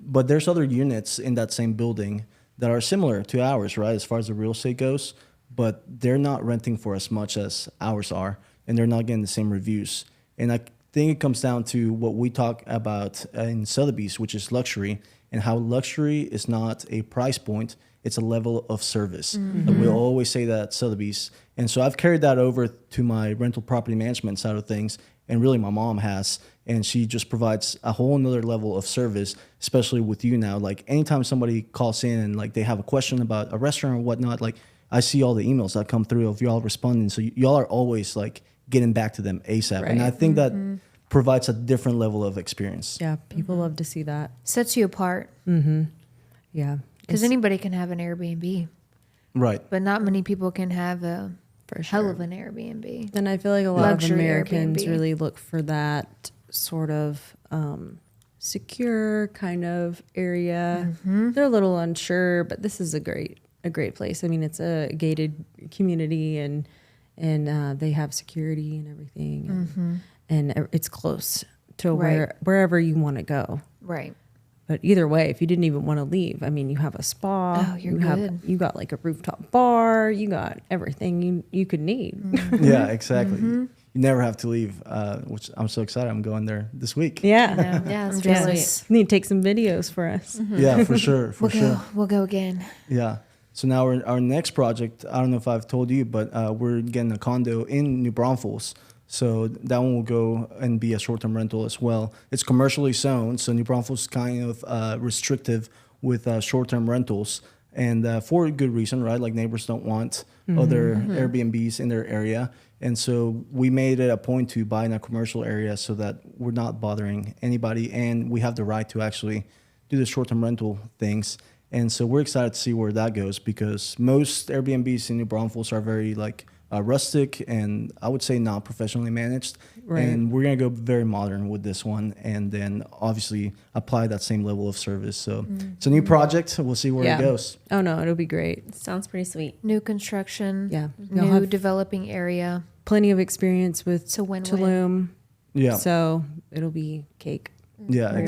But there's other units in that same building that are similar to ours, right, as far as the real estate goes, but they're not renting for as much as ours are, and they're not getting the same reviews. And I think it comes down to what we talk about in Sotheby's, which is luxury, and how luxury is not a price point, it's a level of service. And we'll always say that at Sotheby's. And so I've carried that over to my rental property management side of things, and really my mom has, and she just provides a whole nother level of service, especially with you now. Like anytime somebody calls in and like they have a question about a restaurant or whatnot, like I see all the emails that come through of y'all responding. So y'all are always like getting back to them ASAP. And Right. I think that provides a different level of experience. Yeah. People love to see that. Sets you apart Yeah. because It's- anybody can have an Airbnb, Right. but not many people can have a For hell sure. of an Airbnb. And I feel like a lot Luxury of Americans Airbnb. really look for that sort of secure kind of area. They're a little unsure, but this is a great place. I mean, it's a gated community, and they have security and everything, and it's close to Right. wherever you want to go. Right. But either way, if you didn't even want to leave, I mean, you have a spa. Oh, you're you good. You got like a rooftop bar. You got everything you could need. Yeah, exactly. You never have to leave, which I'm so excited. I'm going there this week. Yeah. Yeah, I'm it's really jealous. You need to take some videos for us. Yeah, for sure. For We'll sure. go. We'll go again. Yeah. So now our next project, I don't know if I've told you, but we're getting a condo in New Braunfels. So that one will go and be a short-term rental as well. It's commercially zoned, so New Braunfels is kind of restrictive with short-term rentals, and for a good reason, right? Like neighbors don't want other Airbnbs in their area. And so we made it a point to buy in a commercial area so that we're not bothering anybody, and we have the right to actually do the short-term rental things. And so we're excited to see where that goes, because most Airbnbs in New Braunfels are very like rustic and I would say not professionally managed. Right. And we're going to go very modern with this one, and then obviously apply that same level of service. So it's a new project. We'll see where it goes. Oh no, it'll be great. sounds pretty sweet. New construction. Yeah. You'll New have developing area. plenty of experience with It's a win-win. Tulum. Yeah. So it'll be cake. Yeah, Real.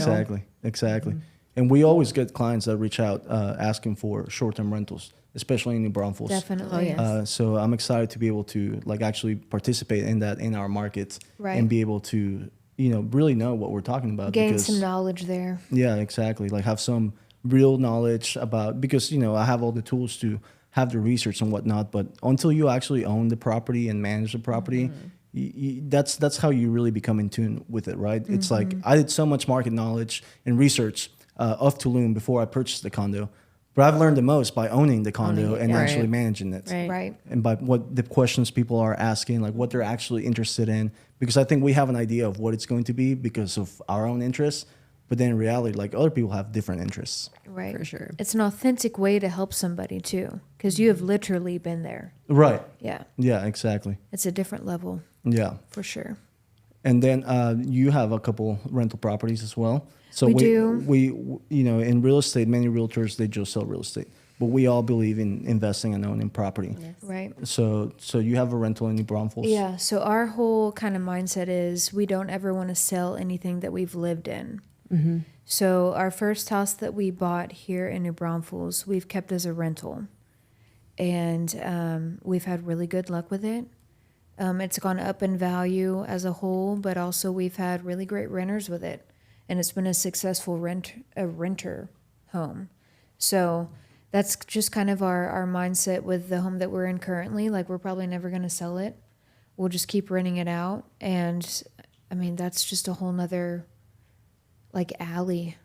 exactly. And we always get clients that reach out asking for short-term rentals, especially in New Braunfels. Definitely. Oh, yes. So I'm excited to be able to like actually participate in that in our market Right. and be able to really know what we're talking about. Gain because, some knowledge there. Yeah, exactly. Like have some real knowledge about, because I have all the tools to have the research and whatnot, but until you actually own the property and manage the property, that's how you really become in tune with it, right? It's like I did so much market knowledge and research of Tulum before I purchased the condo, but I've learned the most by owning the condo and Right. actually managing it. Right. And by what the questions people are asking, like what they're actually interested in. Because I think we have an idea of what it's going to be because of our own interests, but then in reality, like other people have different interests. Right. For sure. It's an authentic way to help somebody too, because you have literally been there. Right. Yeah. Yeah, exactly. It's a different level Yeah. for sure. And then you have a couple rental properties as well. So We do. We in real estate, many realtors, they just sell real estate. But we all believe in investing and owning property. Yes. Right. So you have a rental in New Braunfels? Yeah. So our whole kind of mindset is we don't ever want to sell anything that we've lived in. So our first house that we bought here in New Braunfels, we've kept as a rental. And we've had really good luck with it. It's gone up in value as a whole, but also we've had really great renters with it. And it's been a successful renter home. So that's just kind of our mindset with the home that we're in currently. Like, we're probably never going to sell it. We'll just keep renting it out. And I mean, that's just a whole nother like alley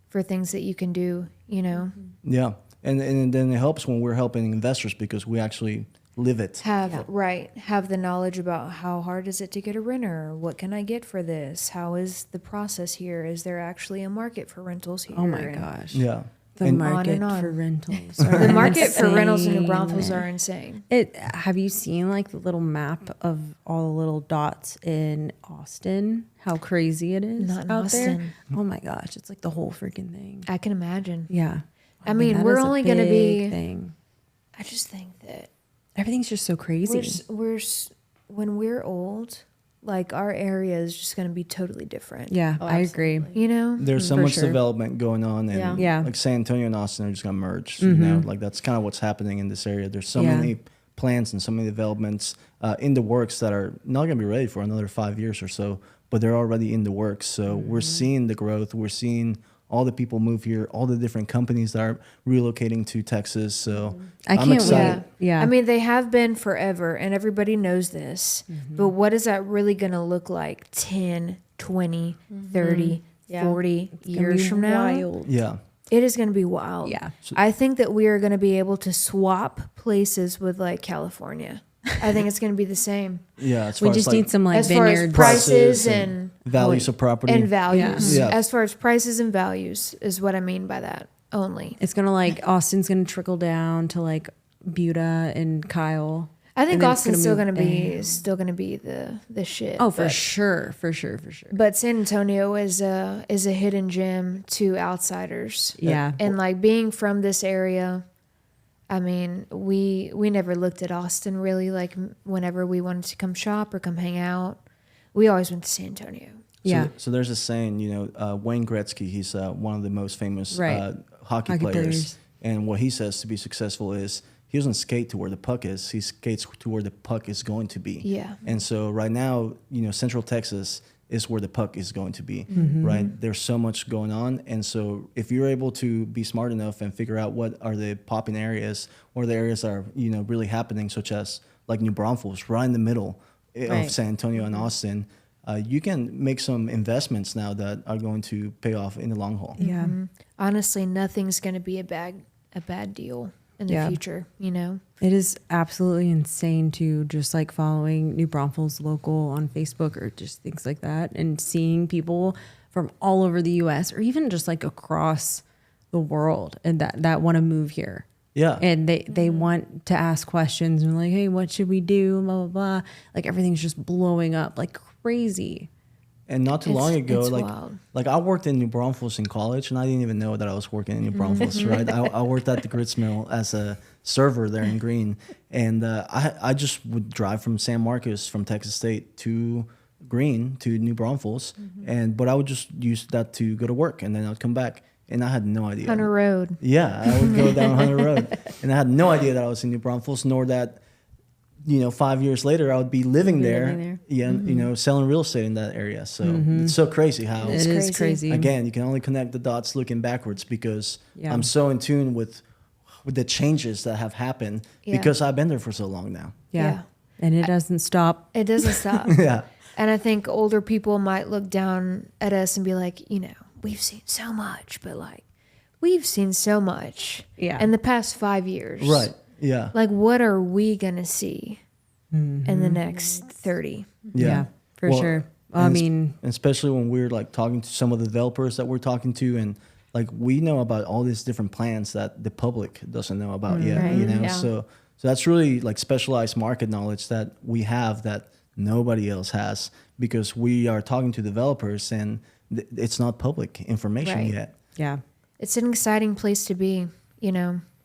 for things that you can do, Yeah. And then it helps when we're helping investors because we actually live it. have the knowledge about how hard is it to get a renter, what can I get for this, how is the process here, is there actually a market for rentals here? Oh my And gosh. Yeah. The And- market on. for rentals. the market for rentals in New insane. Braunfels are insane. Have you seen like the little map of all the little dots in Austin? How crazy it is Not in out Austin. there. Oh my gosh, it's like the whole freaking thing. I can imagine. Yeah. I mean, that we're is a only gonna big be- thing. I just think that Everything's just so crazy. when we're old, like our area is just going to be totally different. Yeah, Oh, I agree. absolutely. There's so For much sure. development going on, and Yeah. Yeah. like San Antonio and Austin are just gonna merge. You know, like that's kind of what's happening in this area. There's so Yeah. many plans and so many developments in the works that are not gonna be ready for another 5 years or so, but they're already in the works. So we're seeing the growth. We're seeing all the people move here, all the different companies that are relocating to Texas. So I I'm can't excited. wait. Yeah. I mean, they have been forever, and everybody knows this. But what is that really going to look like 10, 20, 30, Yeah. 40 It's gonna years be from now? wild. Yeah. It is going to be wild. Yeah. I think that we are going to be able to swap places with like California. I think it's going to be the same Yeah. As We far just as like need some like as far as vineyards. prices and values of property. and values. Yeah. As far as prices and values is what I mean by that only. It's gonna like Austin's gonna trickle down to like Buda and Kyle. I think And then it's Austin's still move going to be the shit. Oh, for but- sure. But San Antonio is a hidden gem to outsiders. Yeah. And like being from this area, I mean, we never looked at Austin really. Like whenever we wanted to come shop or come hang out, we always went to San Antonio. Yeah. So there's a saying, Wayne Gretzky, he's one of the most famous Right. hockey Hockey players. players. And what he says to be successful is he doesn't skate to where the puck is. He skates to where the puck is going to be. Yeah. And so right now, Central Texas is where the puck is going to be, right? There's so much going on. And so if you're able to be smart enough and figure out what are the popping areas or the areas that are, really happening, such as like New Braunfels, right in the middle of Right. San Antonio and Austin, you can make some investments now that are going to pay off in the long haul. Yeah. Honestly, nothing's going to be a bad deal in the Yeah. future, It is absolutely insane to just like following New Braunfels local on Facebook or just things like that and seeing people from all over the US or even just like across the world and that want to move here. Yeah. And they want to ask questions and like, hey, what should we do? Blah, blah, blah. Like everything's just blowing up like crazy. And not too It's- long ago, it's like wild. like I worked in New Braunfels in college, and I didn't even know that I was working in New Braunfels. Right, I worked at the grits mill as a server there in Green, and I just would drive from San Marcos from Texas State to green to New Braunfels, but I would just use that to go to work, and then I'd come back, and I had no idea. Hunter Road. Yeah, I would go down Hunter Road, and I had no idea that I was in New Braunfels, nor that 5 years later I would be living there. Yeah, selling real estate in that area. So it's so crazy how It is crazy. Again, you can only connect the dots looking backwards because Yeah. I'm so in tune with the changes that have happened because I've been there for so long now. Yeah. And it doesn't stop. It doesn't stop. Yeah. And I think older people might look down at us and be like, we've seen so much, but like, we've seen so much in the past 5 years. Right. Yeah. Like, what are we going to see in the next 30? Yeah, for sure. I mean, especially when we're like talking to some of the developers that we're talking to, and like we know about all these different plans that the public doesn't know about yet. Right. Yeah. So that's really like specialized market knowledge that we have that nobody else has, because we are talking to developers and it's not public information Right. yet. yeah. It's an exciting place to be,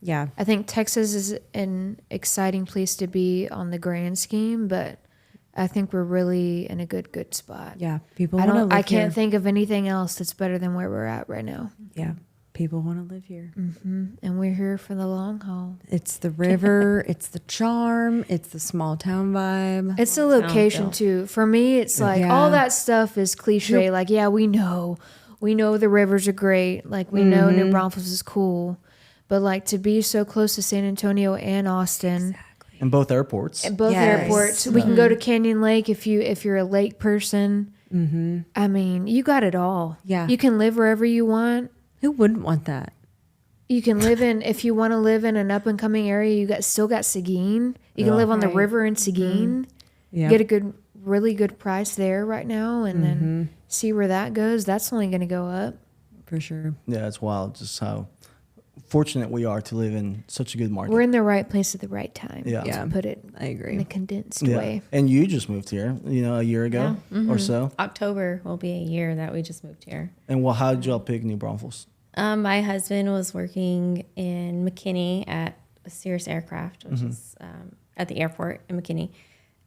Yeah. I think Texas is an exciting place to be on the grand scheme, but I think we're really in a good spot. Yeah. People want to live I can't here. think of anything else that's better than where we're at right now. Yeah. People want to live here. And we're here for the long haul. It's the river. It's the charm. It's the small town vibe. It's the Town location feel. too. For me, it's like Yeah. all that stuff is cliche. Like, yeah, we know the rivers are great. Like, we know New Braunfels is cool, but like to be so close to San Antonio and Austin, And both airports. and both Yes. airports, we can go to Canyon Lake if you're a lake person. I mean, you got it all. Yeah. You can live wherever you want. Who wouldn't want that? You can live in, if you want to live in an up and coming area, still got Seguin. You can live on the Right. river in Seguin. Yeah. Get a really good price there right now, and then see where that goes. That's only going to go up. For sure. Yeah, it's wild just how fortunate we are to live in such a good market. We're in the right place at the right time. Yeah. Yeah. To put it I agree. in a condensed Yeah. way. And you just moved here, a year ago or so. October will be a year that we just moved here. And how did y'all pick New Braunfels? My husband was working in McKinney at Cirrus Aircraft, which is at the airport in McKinney,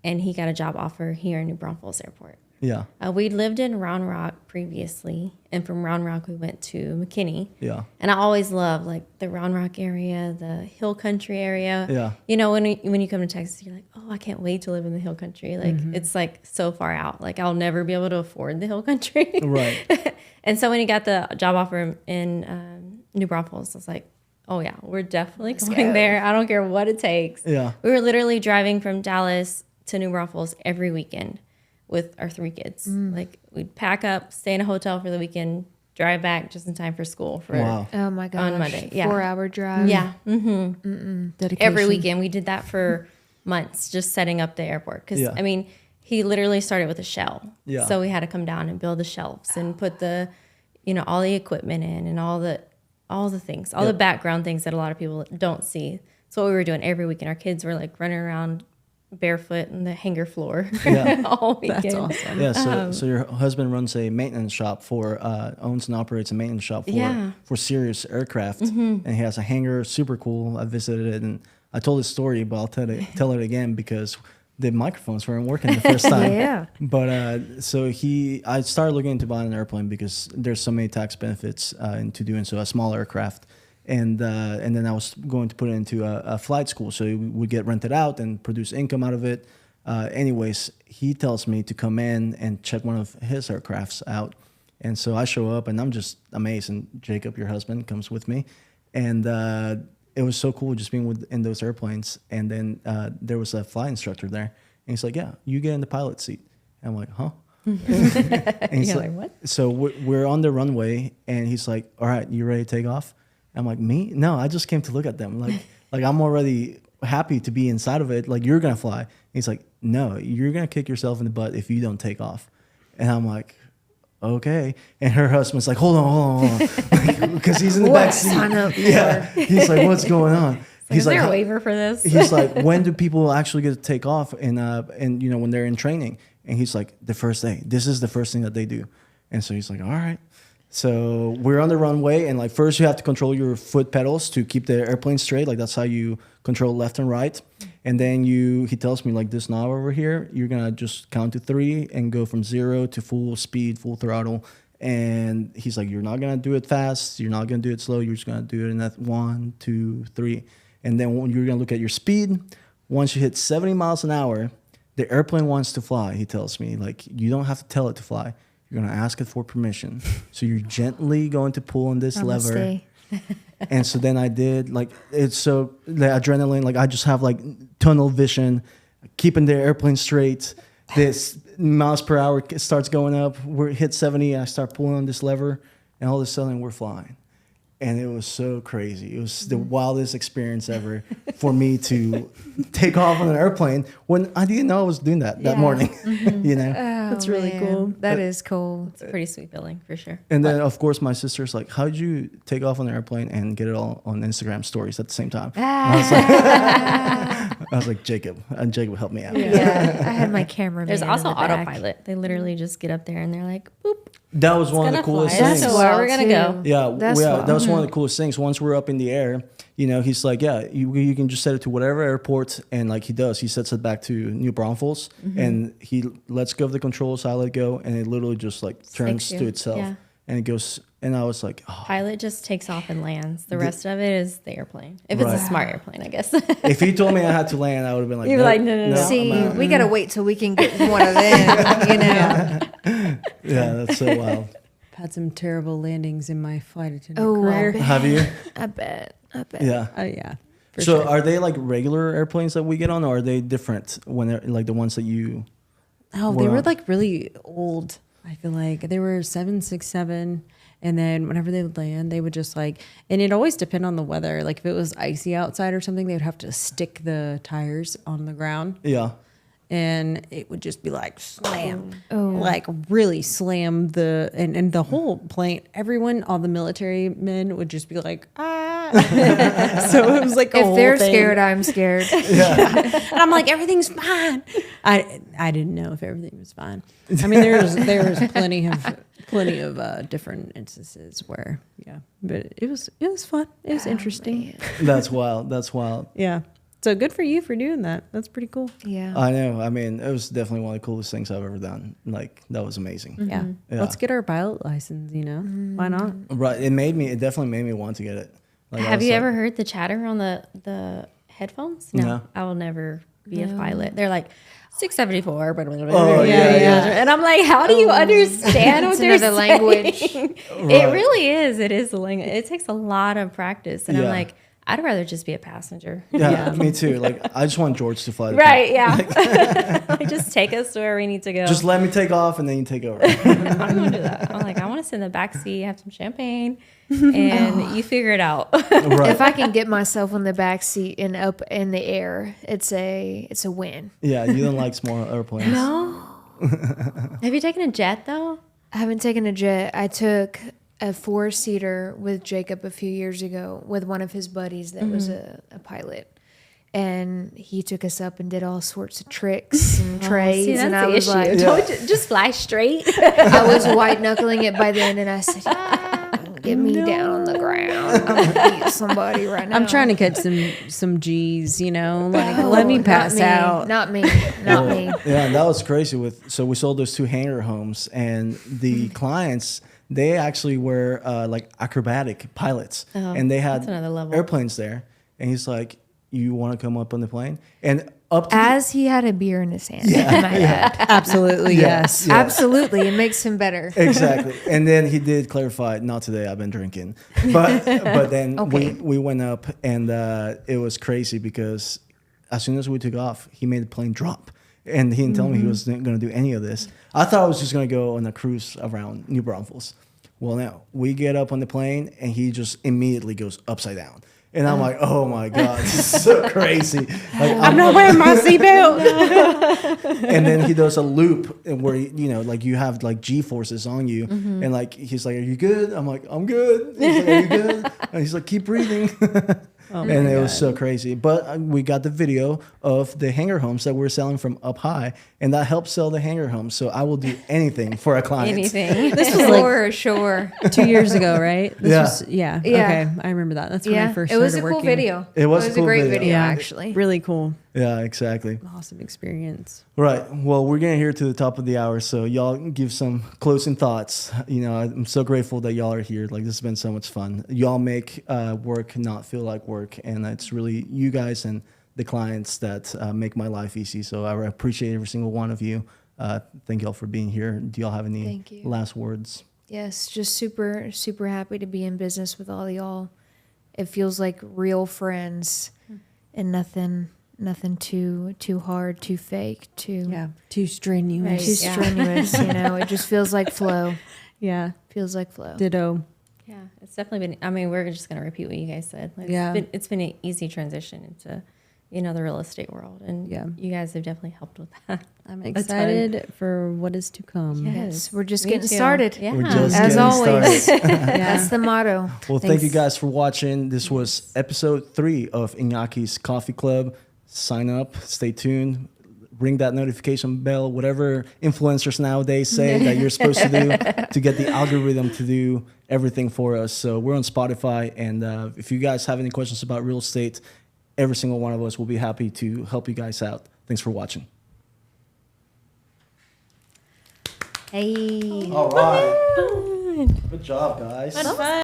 and he got a job offer here in New Braunfels Airport. Yeah. We lived in Round Rock previously, and from Round Rock we went to McKinney. Yeah. And I always love like the Round Rock area, the Hill Country area. Yeah. When you come to Texas, you're like, oh, I can't wait to live in the Hill Country. Like it's like so far out. Like I'll never be able to afford the Hill Country. Right. And so when he got the job offer in New Braunfels, I was like, oh yeah, we're definitely going there. I don't care what it takes. Yeah. We were literally driving from Dallas to New Braunfels every weekend with our 3 kids. Like we'd pack up, stay in a hotel for the weekend, drive back just in time for school for Wow. Oh my gosh. On Monday, yeah. 4-hour drive. yeah. Dedication. Every weekend we did that for months, just setting up the airport. Because Yeah. I mean, he literally started with a shell. Yeah. So we had to come down and build the shelves and put the, all the equipment in and all the things, all the background things that a lot of people don't see. So what we were doing every weekend, our kids were like running around barefoot in the hangar floor Yeah. all weekend. That's awesome. Yeah, so your husband runs a maintenance shop owns and operates a maintenance shop for Cirrus Aircraft, and he has a hangar, super cool. I visited it, and I told this story, but I'll tell it again because the microphones weren't working the first time. Yeah. But I started looking into buying an airplane because there's so many tax benefits into doing so, a small aircraft. And then I was going to put it into a flight school, so it would get rented out and produce income out of it. Anyways, he tells me to come in and check one of his aircrafts out. And so I show up, and I'm just amazed. And Jacob, your husband, comes with me. And it was so cool just being in those airplanes. And then there was a flight instructor there. And he's like, yeah, you get in the pilot seat. And I'm like, huh? And he's You're like, like, what? So we're on the runway, and he's like, all right, you ready to take off? I'm like, me? No, I just came to look at them. Like I'm already happy to be inside of it. Like, you're going to fly. And he's like, no, you're going to kick yourself in the butt if you don't take off. And I'm like, okay. And her husband's like, hold on. Because he's in the back seat. Sign up for? Yeah. He's like, what's going on? Is there a waiver for this? He's like, when do people actually get to take off? And when they're in training. And he's like, the first day. This is the first thing that they do. And so he's like, all right. So we're on the runway, and like first you have to control your foot pedals to keep the airplane straight. Like that's how you control left and right. And then he tells me like this knob over here, you're gonna just count to 3 and go from 0 to full speed, full throttle. And he's like, you're not gonna do it fast, you're not gonna do it slow, you're just gonna do it in that 1, 2, 3. And then when you're gonna look at your speed, once you hit 70 miles an hour, the airplane wants to fly. He tells me, like, you don't have to tell it to fly. You're gonna ask it for permission. So you're gently going to pull on this lever. And so then I did, like, it's so the adrenaline, like I just have like tunnel vision, keeping the airplane straight. This miles per hour starts going up. We hit 70. I start pulling on this lever, and all of a sudden we're flying. And it was so crazy. It was the wildest experience ever for me to take off on an airplane when I didn't know I was doing that morning. You know, That's really cool. That is cool. It's a pretty sweet feeling for sure. and then of course my sister's like, "How did you take off on an airplane and get it all on Instagram stories at the same time?" And I was like, Jacob, and Jacob helped me out. Yeah, I had my camera. There's also autopilot. They literally just get up there and they're like, boop. That was one of the coolest That's things. where we're gonna go. Yeah, That's that was wild. one of the coolest things. Once we're up in the air, you know, he's like, yeah, you can just set it to whatever airport, and like he does, he sets it back to New Braunfels, and he lets go of the controls, I let go, and it literally just like turns you. to itself, Yeah. and it goes. And I was like, oh. Pilot just takes off and lands. The rest of it is the airplane. If it's Right. a smart airplane, I guess. If he told me I had to land, I would have been like, You'd be like, no. See, I'm out. we gotta wait till we can get one of them. You know. Yeah, that's so wild. I've had some terrible landings in my flight attendant Oh, career. Have you? I bet. Yeah. Yeah. For So sure. are they like regular airplanes that we get on, or are they different when they're like the ones that you? Oh, they We're were on. like really old. I feel like they were 767, and then whenever they would land, they would just like, and it always depend on the weather. Like if it was icy outside or something, they would have to stick the tires on the ground, Yeah. and it would just be like slam, Oh. like really slam the and the whole plane. Everyone, all the military men would just be like so it was like a If whole they're thing. scared, I'm scared. And I'm like, everything's fine. I didn't know if everything was fine. I mean, there was plenty of different instances where, yeah, but it was fun. It was interesting. That's wild. That's wild. Yeah. So good for you for doing that. That's pretty cool. Yeah. I know. I mean, it was definitely one of the coolest things I've ever done. Like, that was amazing. Yeah. Yeah. Let's get our pilot license, you know? Why not? Right. It definitely made me want to get it. Like, I Have was you like, ever heard the chatter on the headphones? No. I will never be a pilot. They're like 674. Oh, yeah. And I'm like, how do you understand what It's they're another language. saying? Right. It really is. It is a language. It takes a lot of practice. And I'm Yeah. like, I'd rather just be a passenger. Yeah, me too. Like, I just want George to fly. the Right, yeah. Just take us to where we need to go. plane. Just let me take off and then you take over. I don't want to do that. I'm like, I want to sit in the back seat, have some champagne, and you figure it out. Right. If I can get myself on the back seat and up in the air, it's a win. Yeah, you don't like small airplanes. No, Have you taken a jet though? I haven't taken a jet. I took a 4-seater with Jacob a few years ago with one of his buddies that was a pilot. And he took us up and did all sorts of tricks and trades. See, that's and I the was issue. like, Don't just fly straight. I was white knuckling it by then. And I said, get me down on the ground. I'm going to beat somebody right now. I'm trying to catch some G's, you know? Like, Oh, let me not pass me, out. Not me. Not me. Yeah, and that was crazy. So we sold those 2 hangar homes, and the clients, they actually were like acrobatic pilots, and they had that's another level. airplanes there. And he's like, "You want to come up on the plane?" And up to As he had a beer in his hand. I might add. Absolutely, yes. Yeah. Absolutely. It makes him better. Exactly. And then he did clarify, not today, I've been drinking. But then Okay. we went up, and it was crazy because as soon as we took off, he made the plane drop. And he didn't tell me he wasn't going to do any of this. I thought I was just going to go on a cruise around New Braunfels. Well, no. We get up on the plane, and he just immediately goes upside down. And I'm like, oh my God, this is so crazy. Like, I'm not wearing my seatbelt. and then he does a loop where, you know, like you have like G forces on you. And like, he's like, are you good? I'm like, I'm good. He's like, are you good? And he's like, keep breathing. And it was so crazy. But we got the video of the hangar homes that we're selling from up high, and that helps sell the hangar homes. So I will do anything for a client. Anything. This was like For sure. 2 years ago, right? This Yeah. was, yeah. Yeah. Okay. I remember that. That's when I Yeah. first It was a started cool working. video. It was a cool a great video. video, Yeah. actually. Really cool. Yeah, exactly. Awesome experience. Right. Well, we're getting here to the top of the hour, so y'all give some closing thoughts. You know, I'm so grateful that y'all are here. Like, this has been so much fun. Y'all make work not feel like work, and it's really you guys and the clients that make my life easy. So I appreciate every single one of you. Thank y'all for being here. Do y'all have any Thank you. last words? Yes, just super, super happy to be in business with all y'all. It feels like real friends and nothing too hard, too fake, Too strenuous. too strenuous, you know. It just feels like flow. Yeah. Feels like flow. Ditto. Yeah, it's definitely been. I mean, we're just going to repeat what you guys said. Like, Yeah. it's been an easy transition into, the real estate world, and you guys have definitely helped with that. I'm excited for what is to come. Yes, we're just Me getting too. started. Yeah. We're just As getting always. started. That's the motto. Well, thank you guys for watching. This was episode 3 of Iñaky's Coffee Club. Sign up, stay tuned, ring that notification bell, whatever influencers nowadays say that you're supposed to do to get the algorithm to do everything for us. So we're on Spotify, and if you guys have any questions about real estate, every single one of us will be happy to help you guys out. Thanks for watching. Hey. All right. Good job, guys. Fun.